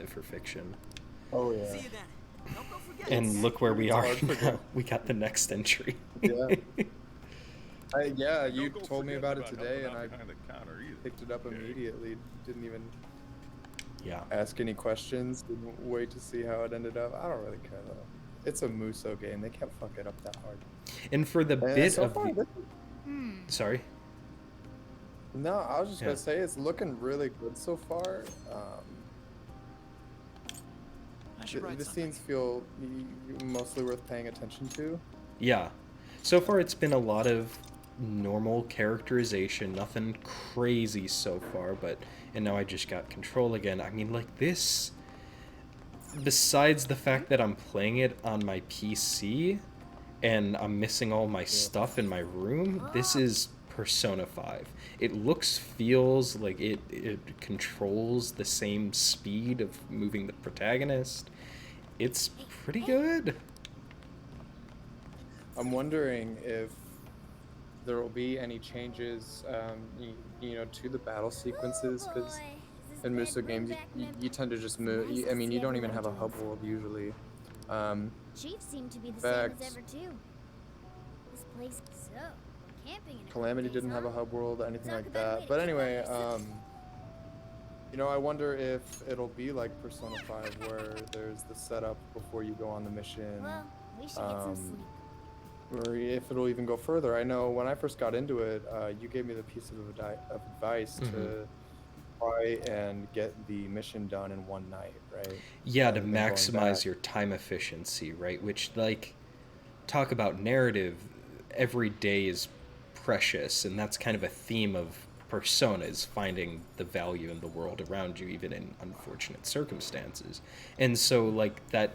for fiction. Oh yeah. See you then. Don't go forget. And look where we It's are hard to now. forget. We got the next entry. Yeah. Yeah, you Don't go told me forgetting about it helping today, out and I behind the counter either. picked it up Okay. immediately. Didn't even Yeah. ask any questions. Didn't wait to see how it ended up. I don't really care though. It's a Muso game. They can't fuck it up that hard. And for the And bit so of far, the... Sorry? no, I was just Yeah. gonna say it's looking really good so far. I should write The something. scenes feel mostly worth paying attention to. Yeah. So far, it's been a lot of normal characterization, nothing crazy so far, but... And now I just got control again. I mean, like, this... Besides the fact that I'm playing it on my PC, and I'm missing all my stuff in my room, this is Persona 5. It looks, feels like it controls the same speed of moving the protagonist. It's pretty good. I'm wondering if there will be any changes, you know, to the battle sequences, because in Muso games, you tend to just move. I mean, you don't even have a hub world usually. Chief seemed to be the fact, same as ever too. This place so camping in a Calamity couple didn't days, have a huh? hub world, anything Talk like about a way that. to But kick anyway, off your You know, I wonder if it'll be like Persona 5, where there's the setup before you go on the mission, Well, we should get some sleep. or if it'll even go further. I know when I first got into it, you gave me the piece of advice to try and get the mission done in one night, right? Yeah, to Rather than going maximize back. your time efficiency, right? Which, like, talk about narrative, every day is precious, and that's kind of a theme of Persona, is finding the value in the world around you, even in unfortunate circumstances. And so, like, that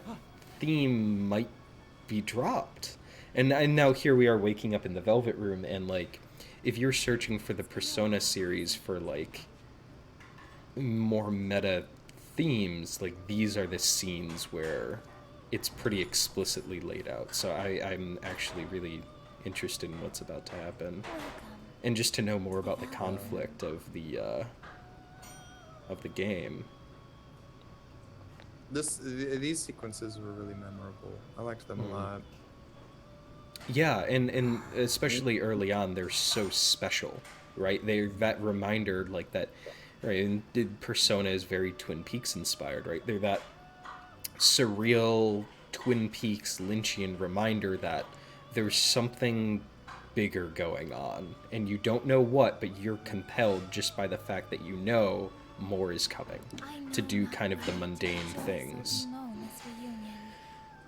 theme might be dropped. And now here we are waking up in the Velvet Room, and, like, if you're searching for the Persona series for, like, more meta themes, like, these are the scenes where it's pretty explicitly laid out. So I'm actually really interested in what's about to happen, and just to know more about the conflict of the game. These sequences were really memorable. I liked them a lot. Yeah, and especially early on, they're so special, right? They're that reminder, like that, right? And Persona is very Twin Peaks inspired, right? They're that surreal Twin Peaks Lynchian reminder that there's something bigger going on, and you don't know what, but you're compelled just by the fact that you know more is coming to do kind of the mundane things.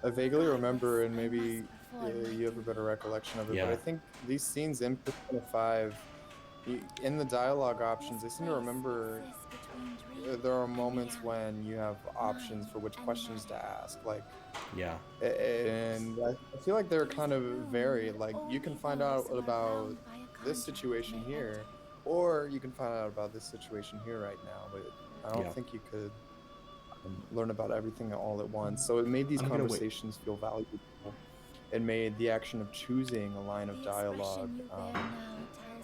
I vaguely remember, and maybe you have a better recollection of it, but I think these scenes in Persona 5, in the dialogue options, I seem to remember there are moments when you have options for which questions to ask, like, and I feel like they're kind of varied. Like, you can find out about this situation here, or you can find out about this situation here right now, but I don't think you could learn about everything all at once. So it made these conversations feel valuable. It made the action of choosing a line of dialogue,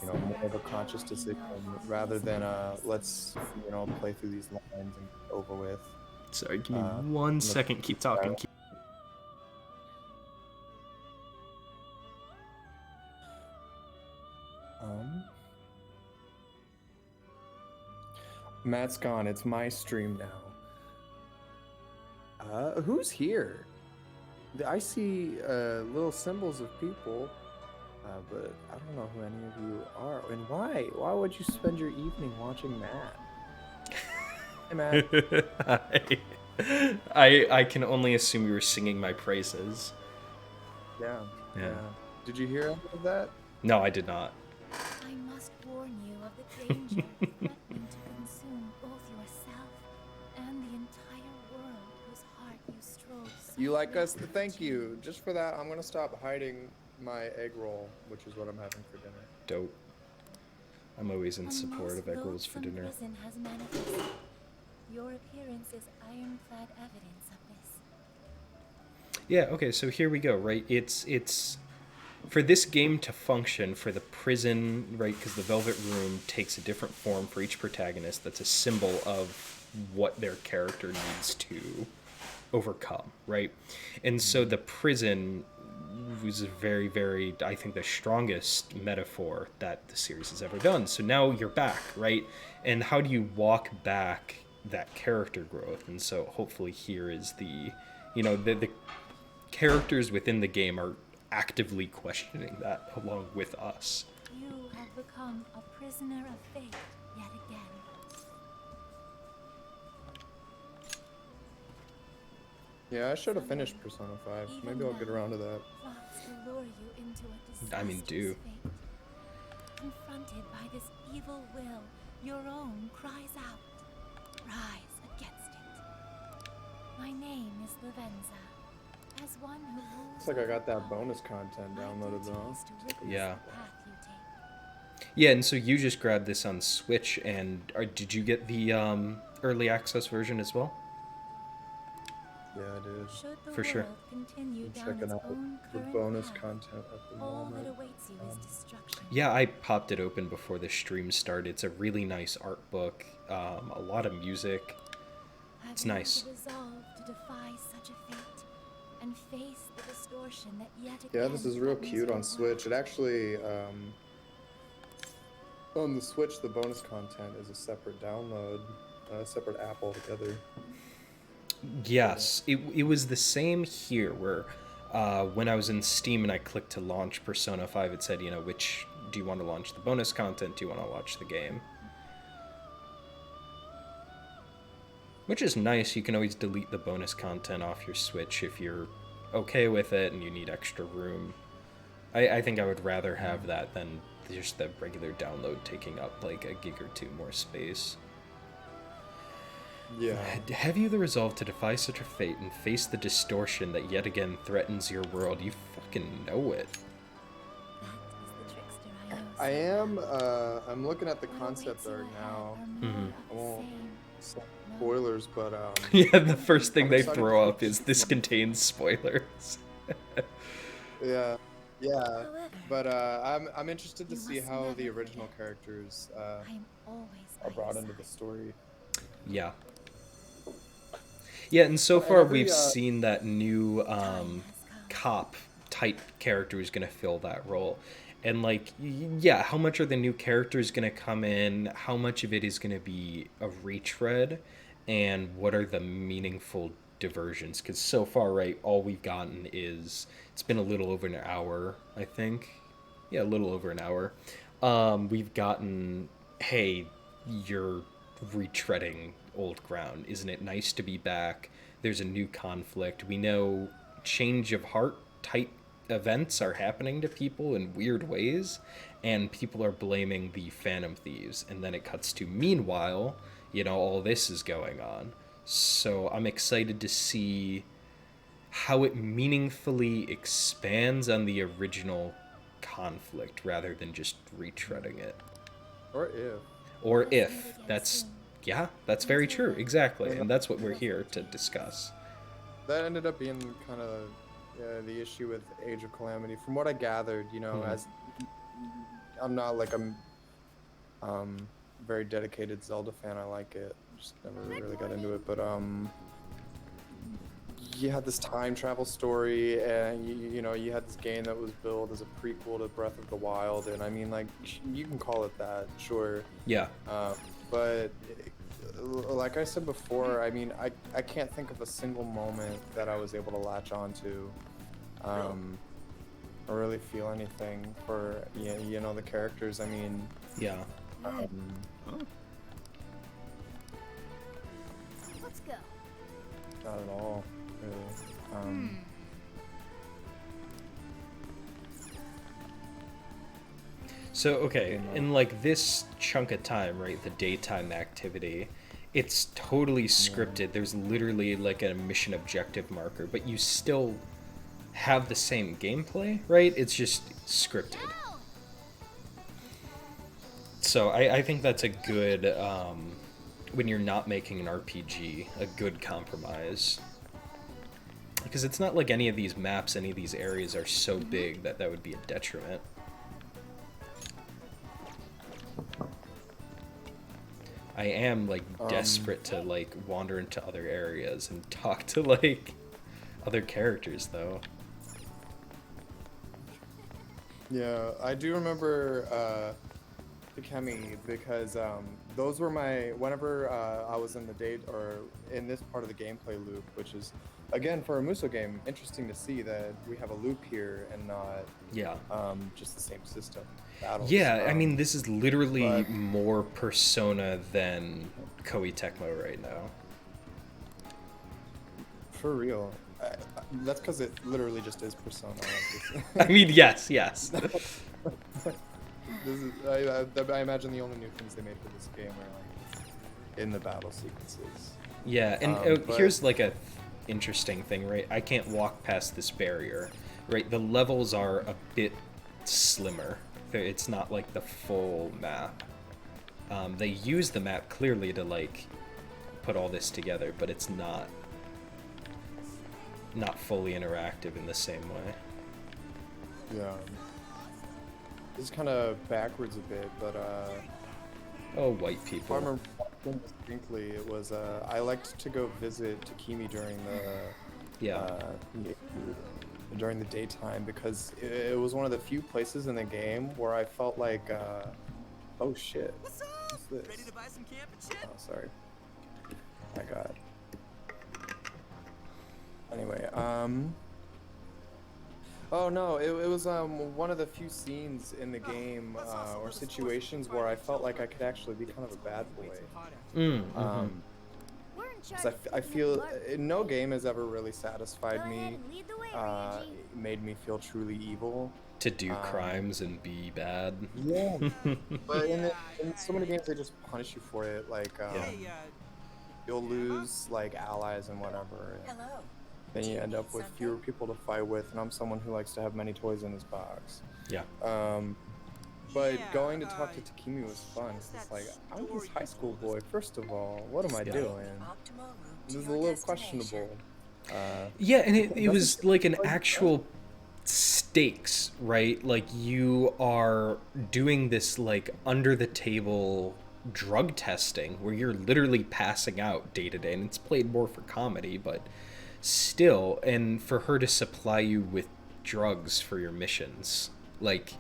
you know, more of a conscious decision rather than let's, you know, play through these lines and get over with. Sorry, give me 1 second. Keep talking. Matt's gone. It's my stream now. Who's here? I see little symbols of people, but I don't know who any of you are. And why? Why would you spend your evening watching Matt? Hey, Matt. I can only assume you were singing my praises. Yeah. Did you hear any of that? No, I did not. I must warn you of the danger threatening to consume both yourself and the entire world whose heart you strove so You like us? Thank you. Just for that, I'm gonna stop hiding my egg roll, which is what I'm having for dinner. Dope. I'm always in support of egg rolls for dinner. Prison has manifested. Your appearance is ironclad evidence of this. Yeah, okay, so here we go, right? It's for this game to function, for the prison, right, because the Velvet Room takes a different form for each protagonist that's a symbol of what their character needs to overcome, right? And so the prison was very, very, I think, the strongest metaphor that the series has ever done. So now you're back, right? And how do you walk back that character growth? And so hopefully here is the, you know, the characters within the game are actively questioning that along with us. You have become a prisoner of fate yet again. Yeah, I should have finished Persona 5. Maybe I'll get around to that. Plots to lure you into a I mean, do. fate. Confronted by this evil will, your own cries out. Rise against it. My name is Lavenza. As one who rules. Looks like I got that bonus content downloaded though. Yeah. Yeah, and so you just grabbed this on Switch, and did you get the early access version as well? Yeah, I did. For sure. I'm checking out the bonus content at the moment. Yeah, I popped it open before the stream started. It's a really nice art book, a lot of music. It's nice. Yeah, this is real cute on Switch. It actually, on the Switch, the bonus content is a separate download. a separate app altogether. Yes, it was the same here where when I was in Steam and I clicked to launch Persona 5, it said, which do you want to launch the bonus content? Do you want to launch the game? Which is nice. You can always delete the bonus content off your Switch if you're okay with it and you need extra room. I think I would rather have that than just the regular download taking up like a gig or two more space. Yeah. Have you the resolve to defy such a fate and face the distortion that yet again threatens your world? You fucking know it. I am. I'm looking at the concept art now. I won't say spoilers, but yeah, the first thing they excited throw to- up is this contains spoilers. yeah, but I'm interested to see how the original characters are brought into the story. Yeah. Yeah, and so Well, and far every, we've seen that new cop type character is going to fill that role. And like, yeah, how much are the new characters going to come in? How much of it is going to be a retread? And what are the meaningful diversions? Because so far, right, all we've gotten is, it's been a little over an hour, I think. Yeah, a little over an hour. We've gotten, hey, you're retreading old ground. Isn't it nice to be back? There's a new conflict. We know change of heart type events are happening to people in weird ways, and people are blaming the Phantom Thieves. And then it cuts to, meanwhile, all this is going on. So I'm excited to see how it meaningfully expands on the original conflict rather than just retreading it. Or if. That's very true. Exactly. And that's what we're here to discuss. That ended up being kind of the issue with Age of Calamity. From what I gathered, as I'm not like a very dedicated Zelda fan. I like it. Just never really got into it, but you had this time travel story, and you had this game that was billed as a prequel to Breath of the Wild, and I mean, like, you can call it that, sure. Yeah. But like I said before, I mean, I can't think of a single moment that I was able to latch onto, or really feel anything for the characters. I mean, yeah. Let's go. Not at all, really. So, okay, in like this chunk of time, right, the daytime activity, it's totally scripted. There's literally like a mission objective marker, but you still have the same gameplay, right? It's just scripted. So I think that's a good, when you're not making an RPG, a good compromise. Because it's not like any of these maps, any of these areas are so big that that would be a detriment. I am like desperate to like wander into other areas and talk to like other characters though. Yeah, I do remember Pikemi because those were whenever I was in the date or in this part of the gameplay loop, which is again for a Muso game interesting to see that we have a loop here and not just the same system. Battles. Yeah, I mean, this is literally more Persona than Koei Tecmo right now. For real. That's because it literally just is Persona. I mean, yes. This is, I imagine the only new things they made for this game are like in the battle sequences. Yeah, and here's like a interesting thing, right? I can't walk past this barrier, right? The levels are a bit slimmer. It's not like the full map. They use the map clearly to like put all this together, but it's not fully interactive in the same way. Yeah. This is kind of backwards a bit, but oh, white people. I remember distinctly, it was I liked to go visit Takemi during the daytime because it was one of the few places in the game where I felt like oh shit. What's up? What's this? Ready to buy some camp and shit? Oh, sorry. my god. Anyway, oh no, it was one of the few scenes in the game or situations where I felt like I could actually be kind of a bad boy. Because I feel no game has ever really satisfied me, made me feel truly evil. To do crimes and be bad. Yeah, but in so many games they just punish you for it. Like you'll lose like allies and whatever. Hello. Then you end up with fewer people to fight with, and I'm someone who likes to have many toys in his box. Yeah. But going to talk to Takemi was fun. It's like, I'm this high school boy, first of all. What am I doing? This is a little questionable. Yeah, and it was like an actual stakes, right? Like, you are doing this, like, under-the-table drug testing where you're literally passing out day to day, and it's played more for comedy, but still, and for her to supply you with drugs for your missions, like,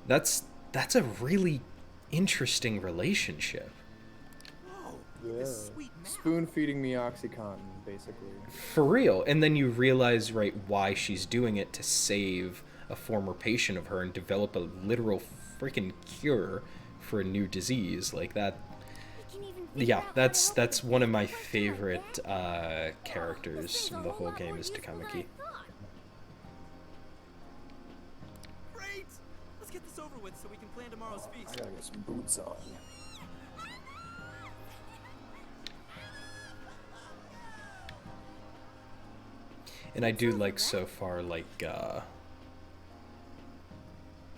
that's a really interesting relationship. Yeah. Spoon feeding me OxyContin, basically. For real. And then you realize, right, why she's doing it, to save a former patient of her and develop a literal freaking cure for a new disease like that. Yeah, that's one of my favorite characters in the whole game is Takamaki. Great! Let's get this over with so we can plan tomorrow's feast. I gotta get some boots on. And I do like so far, like,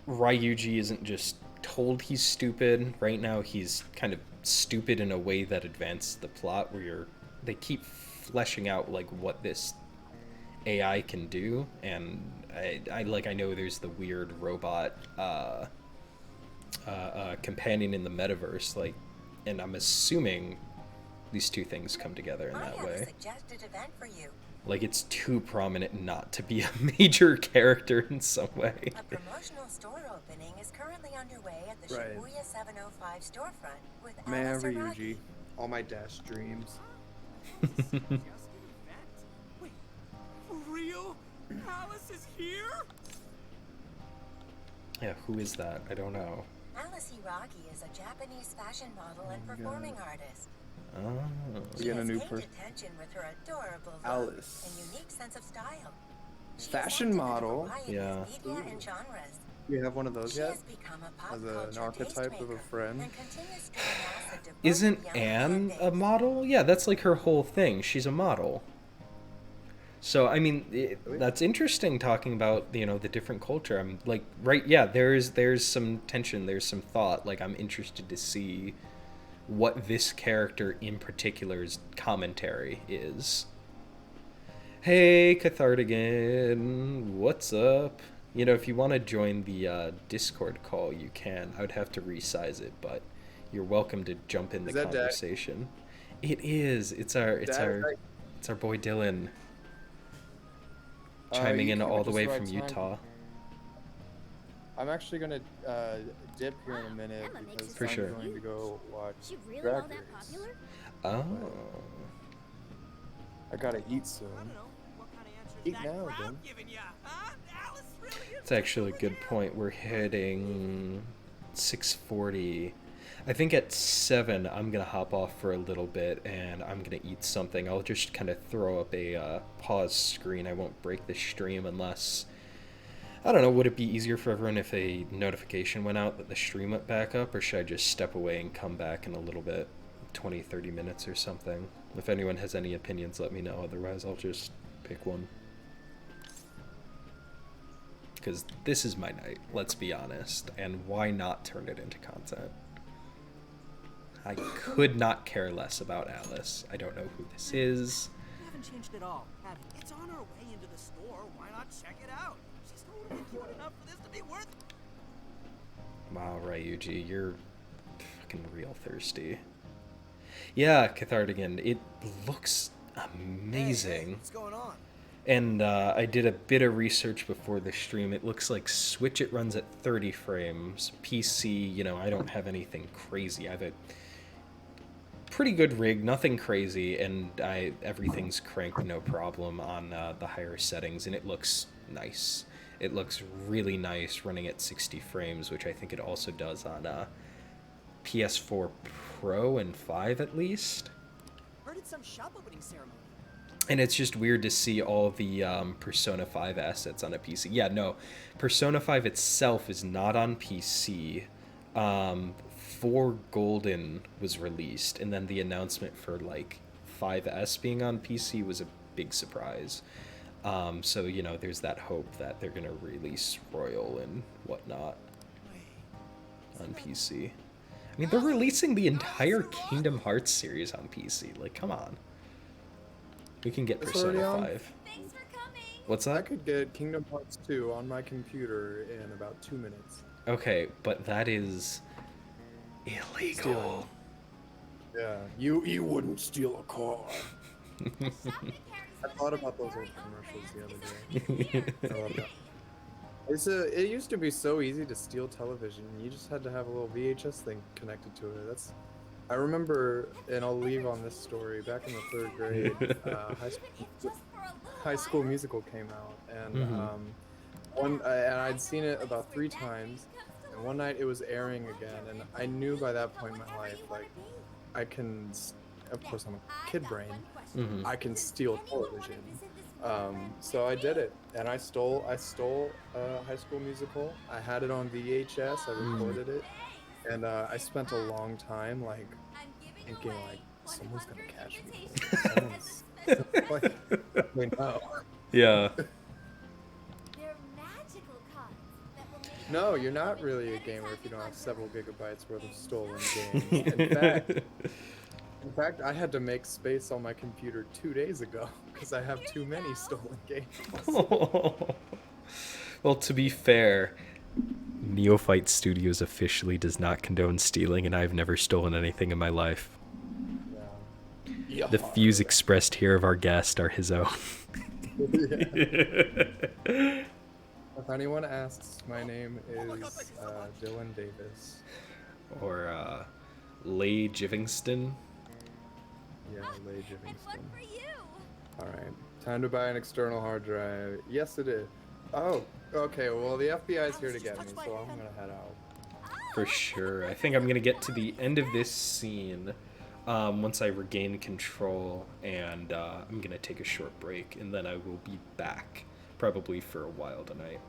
Ryuji isn't just told he's stupid. Right now he's kind of stupid in a way that advances the plot, where they keep fleshing out, like, what this AI can do. And I know there's the weird robot companion in the metaverse, like, and I'm assuming these two things come together in that way. I have a suggested event for you. Like, it's too prominent not to be a major character in some way. A promotional store opening is currently underway at the Shibuya 705 storefront with Man, Alice Ryuji, Araki. all my dash dreams. Wait, for real? Alice is here? Yeah, who is that? I don't know. Alice Araki is a Japanese fashion model and performing artist. Oh. She Get a has new gained person. attention with her adorable look Alice. and unique sense of style. She Fashion is active in a model? variety Yeah. of media and genres. Do you have one of those She yet? has become a pop As culture an archetype of a tastemaker friend? and continues to amass a devoted Isn't young Anne fan a base. model? Yeah, that's like her whole thing. She's a model. So, I mean, that's interesting talking about, you know, the different culture. I'm like, right, yeah, there's some tension, there's some thought. Like, I'm interested to see what this character in particular's commentary is. Hey, Cathartigan, what's up? You know, if you want to join the Discord call, you can. I would have to resize it, but you're welcome to jump in the Is that Dak? conversation. It is. It's our boy Dylan. Chiming you in came all at the just way the right from time. Utah. I'm actually gonna dip here in a minute Emma makes because us For I'm sure. going to go watch She really Drag all that Race. popular? Oh. I gotta eat soon. I don't know. What kind of answer is Eat that now, crowd then. giving ya? Huh? Alice really is It's actually a good point. We're hitting 6:40. I think at 7 I'm gonna hop off for a little bit and I'm gonna eat something. I'll just kind of throw up a pause screen. I won't break the stream unless, I don't know, would it be easier for everyone if a notification went out that the stream went back up, or should I just step away and come back in a little bit, 20-30 minutes or something? If anyone has any opinions, let me know. Otherwise, I'll just pick one. Because this is my night, let's be honest, and why not turn it into content? I could not care less about Alice. I don't know who this is. You haven't changed at all, have you? It's on her way into the store. Why not check it out? She's totally cute enough for this to be worth it. Wow, Ryuji, you're fucking real thirsty. Yeah, Cathartigan, it looks amazing. Hey, what's going on? And I did a bit of research before the stream. It looks like Switch, it runs at 30 frames. PC, you know, I don't have anything crazy. I have a pretty good rig, nothing crazy, and everything's cranked no problem on the higher settings, and it looks nice. It looks really nice running at 60 frames, which I think it also does on PS4 Pro and 5 at least. Heard it's some shop opening ceremony. And it's just weird to see all the Persona 5 assets on a PC. Yeah, no, Persona 5 itself is not on PC. 4 Golden was released, and then the announcement for like 5S being on PC was a big surprise. So, you know, there's that hope that they're going to release Royal and whatnot on PC. I mean, they're releasing the entire Kingdom Hearts series on PC. Like, come on. We can get Persona 5. Thanks for coming. What's I that? could get Kingdom Hearts 2 on my computer in about 2 minutes. Okay, but that is illegal. Yeah, you wouldn't steal a car. I thought about those old commercials the other day. I love that. It used to be so easy to steal television. You just had to have a little VHS thing connected to it. I remember, and I'll leave on this story. Back in the 3rd grade, High School Musical came out, and and I'd seen it about 3 times. And one night it was airing again, and I knew by that point in my life, like, I can, of course I'm a kid brain, I can steal television. So I did it, and I stole High School Musical. I had it on VHS. I recorded it, and I spent a long time like thinking like someone's gonna catch me. Someone's like, no. Yeah. They're magical cards that will make No, you're not really a gamer if you don't have several gigabytes worth of stolen games. In fact, I had to make space on my computer 2 days ago because I have too many stolen games. Well, to be fair, Neophyte Studios officially does not condone stealing, and I've never stolen anything in my life. Yeah. The views expressed here of our guest are his own. If anyone asks, my name is Dylan Davis. Or Lay Livingston. Yeah, Lay Livingston. one for you. Alright, time to buy an external hard drive. Yes, it is. Oh, okay, well, the FBI's here to get me, so I'm gonna head out. For sure. I think I'm going to get to the end of this scene once I regain control, and I'm going to take a short break, and then I will be back, probably for a while tonight.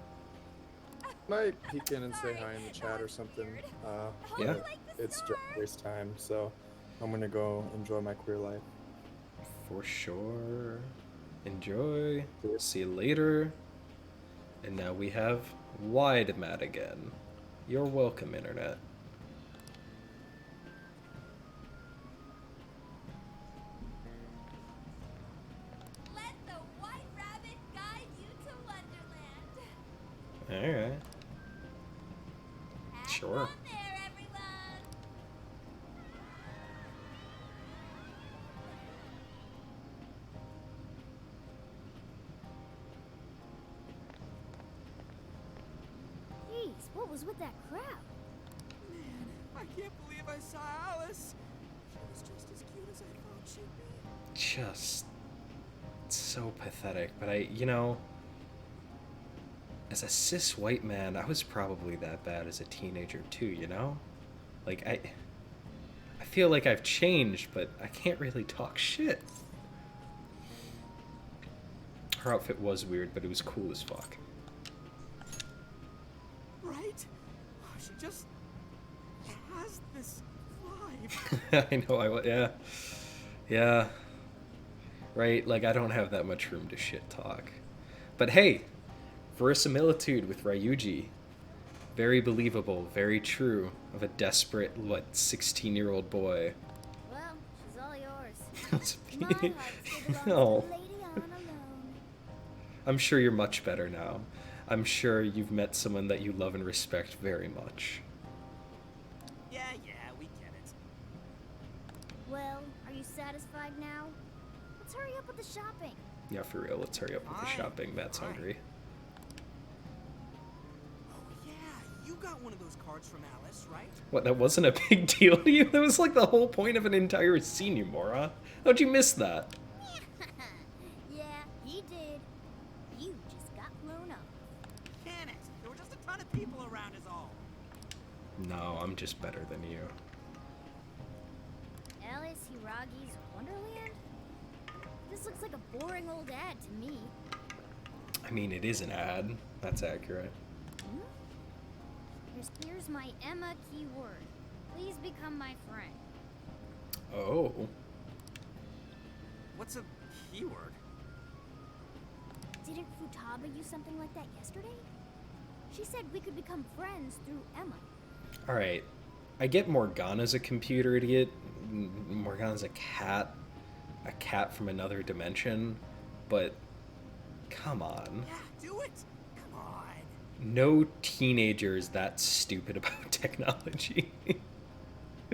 Might peek in and say hi in the chat or something. Yeah. But it's just waste time, so I'm gonna go enjoy my queer life. For sure. Enjoy. See you later. And now we have Wide Mat again. You're welcome, Internet. Let the White Rabbit guide you to Wonderland. Alright. Sure. Have fun there, everyone. Jeez, what was with that crowd? Man, I can't believe I saw Alice. She was just as cute as I thought she'd be. Just so pathetic. But as a cis white man, I was probably that bad as a teenager too, you know? Like, I feel like I've changed, but I can't really talk shit. Her outfit was weird, but it was cool as fuck. Right? She just has this vibe. I know, yeah. Right, like, I don't have that much room to shit talk. But hey, verisimilitude with Ryuji. Very believable, very true, of a desperate, 16-year-old boy. Well, she's all yours. My heart still belongs No. to the lady on alone. I'm sure you're much better now. I'm sure you've met someone that you love and respect very much. Yeah, we get it. Well, are you satisfied now? Let's hurry up with the shopping. Yeah, for real, let's hurry up with the Fine, shopping. Matt's fine. hungry. Oh yeah, you got one of those cards from Alice, right? What, that wasn't a big deal to you? That was like the whole point of an entire scene, you moron. How'd you miss that? Yeah, he did. You just got blown up. Can it? There were just a ton of people around is all. No, I'm just better than you. Alice Hiragi's Wonderland? This looks like a boring old ad to me. I mean, it is an ad. That's accurate. Hmm? Here's my Emma keyword. Please become my friend. Oh. What's a keyword? Didn't Futaba use something like that yesterday? She said we could become friends through Emma. Alright. I get Morgana's a computer idiot. Morgana's a cat from another dimension. But, come on. Yeah, do it. Come on. No teenager is that stupid about technology.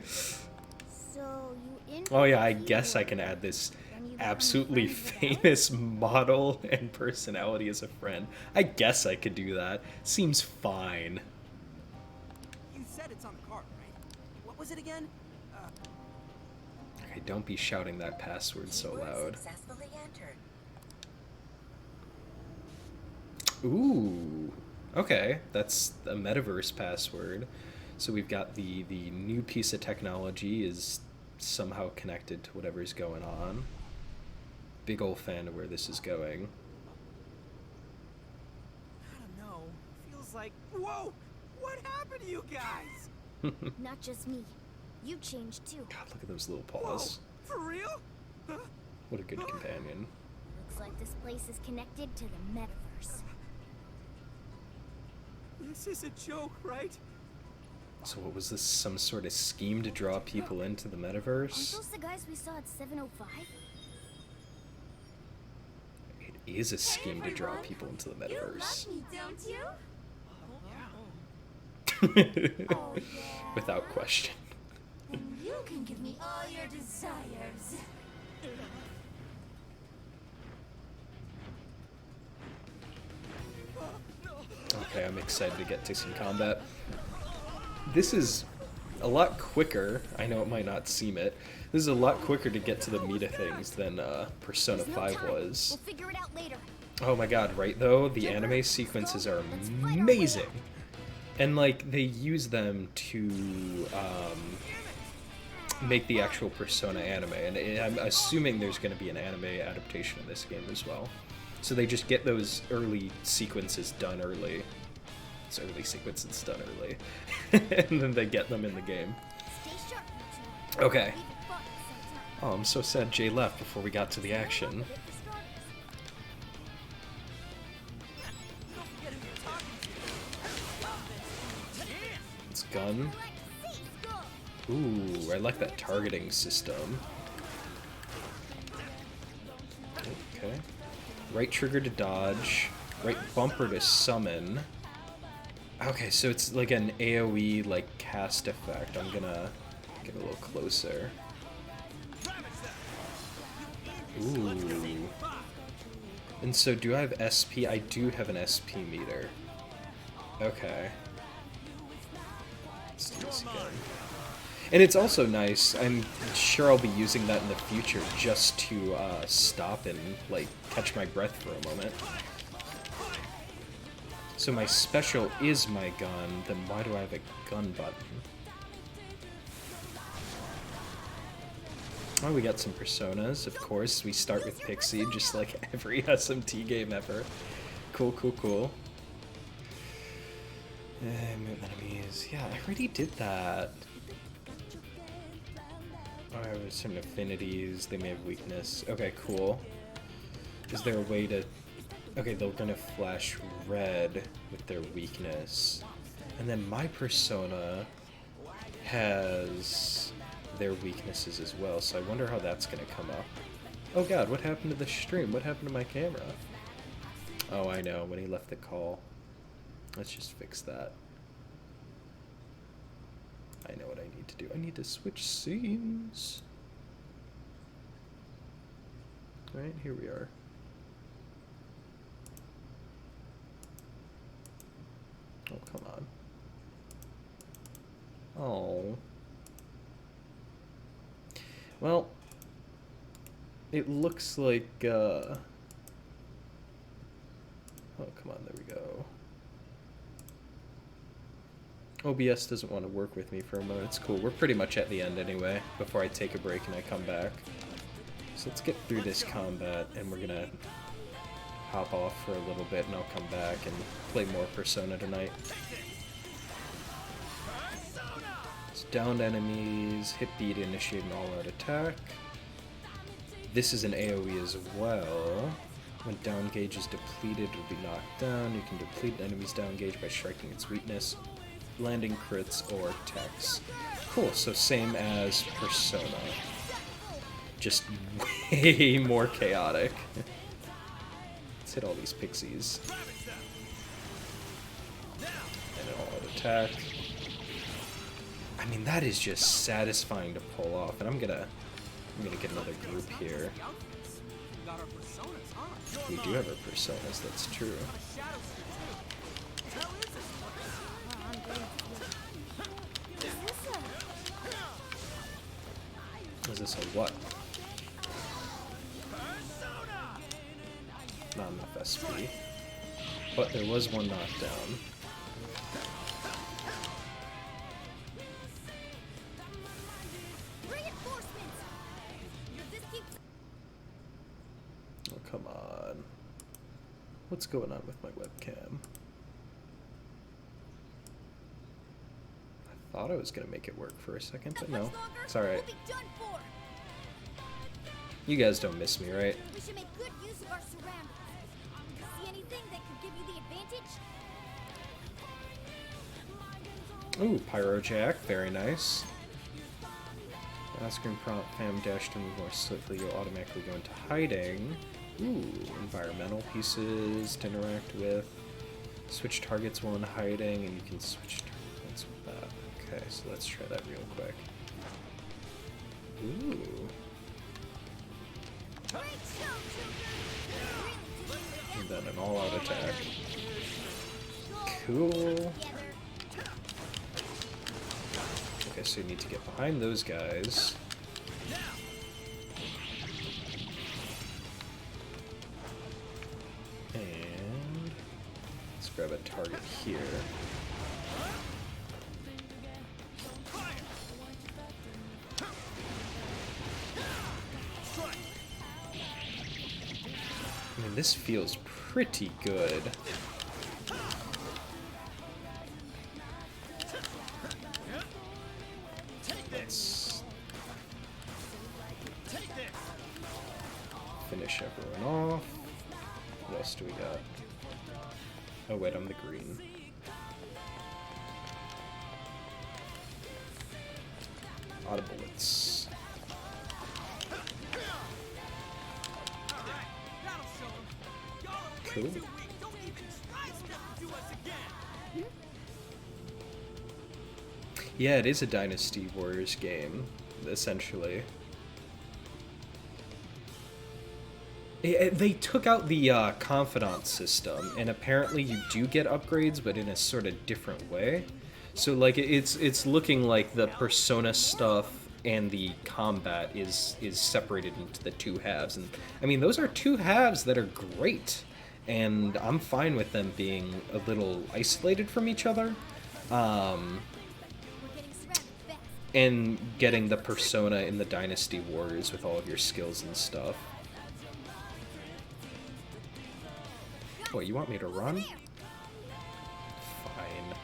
So you Oh yeah, I guess I can add this absolutely famous model and personality as a friend. I guess I could do that. Seems fine. You said it's on the card, right? What was it again? Okay, don't be shouting that password so Keyword loud. Successfully entered. Ooh. Okay, that's a metaverse password. So we've got the new piece of technology is somehow connected to whatever's going on. Big ol' fan of where this is going. I don't know. Feels like... Whoa! What happened to you guys? Not just me. You changed too. God, look at those little paws. Whoa, for real? Huh? What a good companion. Looks like this place is connected to the metaverse. This is a joke, right? So what was this, some sort of scheme to draw people into the Aren't metaverse? those the guys we saw at 705? It is a scheme to draw people into the metaverse. You love me, don't you? Oh, yeah. Without question. And you can give me all your desires. Okay, I'm excited to get to some combat. This is a lot quicker. I know it might not seem it. This is a lot quicker to get to the meat of things than Persona There's no 5 time. was. We'll figure it out later. Oh my god, right though? The anime sequences are amazing. And like, they use them to make the actual Persona anime. And I'm assuming there's going to be an anime adaptation of this game as well. So they just get those early sequences done early. It's early sequences done early. And then they get them in the game. Stay sharp, you two. Okay. We can fought at the same time. Oh, I'm so sad Jay left before we got to the action. Don't forget who you're talking to. It's gun. Ooh, I like that targeting system. Okay. Right trigger to dodge. Right bumper to summon. Okay, so it's like an AoE like cast effect. I'm gonna get a little closer. Ooh. And so do I have SP? I do have an SP meter. Okay. Let's do this again. And it's also nice, I'm sure I'll be using that in the future just to stop and like catch my breath for a moment. So my special is my gun, then why do I have a gun button? Oh, we got some personas, of course. We start with Pixie, just like every SMT game ever. Cool, cool, cool. Enemies. Yeah, I already did that. Oh, there's some affinities. They may have weakness. Okay, cool. Is there a way to... Okay, they're gonna flash red with their weakness. And then my persona has their weaknesses as well, so I wonder how that's gonna come up. Oh god, what happened to the stream? What happened to my camera? Oh, I know, when he left the call. Let's just fix that. I know what I need to do. I need to switch scenes. Alright, here we are. Oh, come on. Oh. Well, it looks like, oh, come on, there we go. OBS doesn't want to work with me for a moment. It's cool. We're pretty much at the end anyway, before I take a break and I come back. So let's get through this combat, and we're gonna hop off for a little bit, and I'll come back and play more Persona tonight. It's downed enemies, hit B to initiate an all-out attack. This is an AoE as well. When down gauge is depleted, it will be knocked down. You can deplete an enemy's down gauge by striking its weakness, landing crits, or techs. Cool, so same as Persona. Just way more chaotic. Let's hit all these pixies. And an all-out attack. I mean, that is just satisfying to pull off, and I'm gonna get another group here. We do have our personas, that's true. Is this a what? Not enough SP. But there was one knockdown. Oh, come on. What's going on with my webcam? I thought I was gonna make it work for a second, but no. It's alright. You guys don't miss me, right? We should make good use of our surroundings. See anything that could give you the advantage? Ooh, Pyro Jack, very nice. On-screen prompt, fam dash to move more swiftly, you'll automatically go into hiding. Ooh, environmental pieces to interact with. Switch targets while in hiding, and you can switch targets with that. Okay, so let's try that real quick. Ooh. And then an all-out attack. Cool. Okay, so you need to get behind those guys. And let's grab a target here. I mean, this feels pretty good. Let's finish everyone off. What else do we got? Oh wait, I'm the green. Auto bullets. Cool. Yeah, it is a Dynasty Warriors game, essentially. They took out the confidant system, and apparently you do get upgrades, but in a sort of different way. So, like, it's looking like the Persona stuff and the combat is separated into the two halves. And, I mean, those are two halves that are great, and I'm fine with them being a little isolated from each other. And getting the Persona in the Dynasty Warriors with all of your skills and stuff. What, you want me to run? Fine.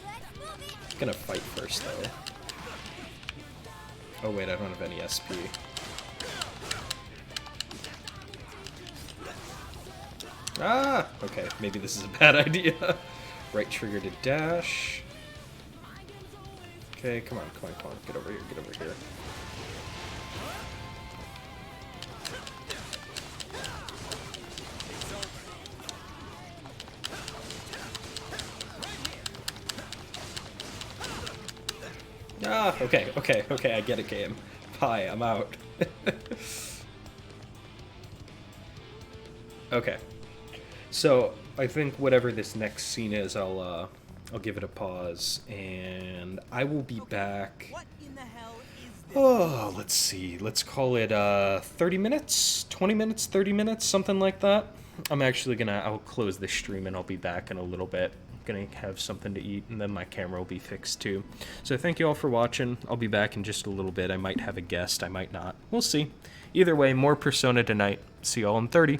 I'm gonna fight first, though. Oh wait, I don't have any SP. Ah! Okay, maybe this is a bad idea. Right trigger to dash. Okay, come on, come on, come on. Get over here, get over here. Ah, okay, okay, okay, I get it, game. Bye, I'm out. Okay. So, I think whatever this next scene is, I'll I'll give it a pause, and I will be back. What in the hell is this? Oh, let's see. Let's call it 30 minutes, 20 minutes, 30 minutes, something like that. I'll close the stream and I'll be back in a little bit. I'm gonna have something to eat, and then my camera will be fixed too. So thank you all for watching. I'll be back in just a little bit. I might have a guest, I might not. We'll see. Either way, more Persona tonight. See y'all in 30.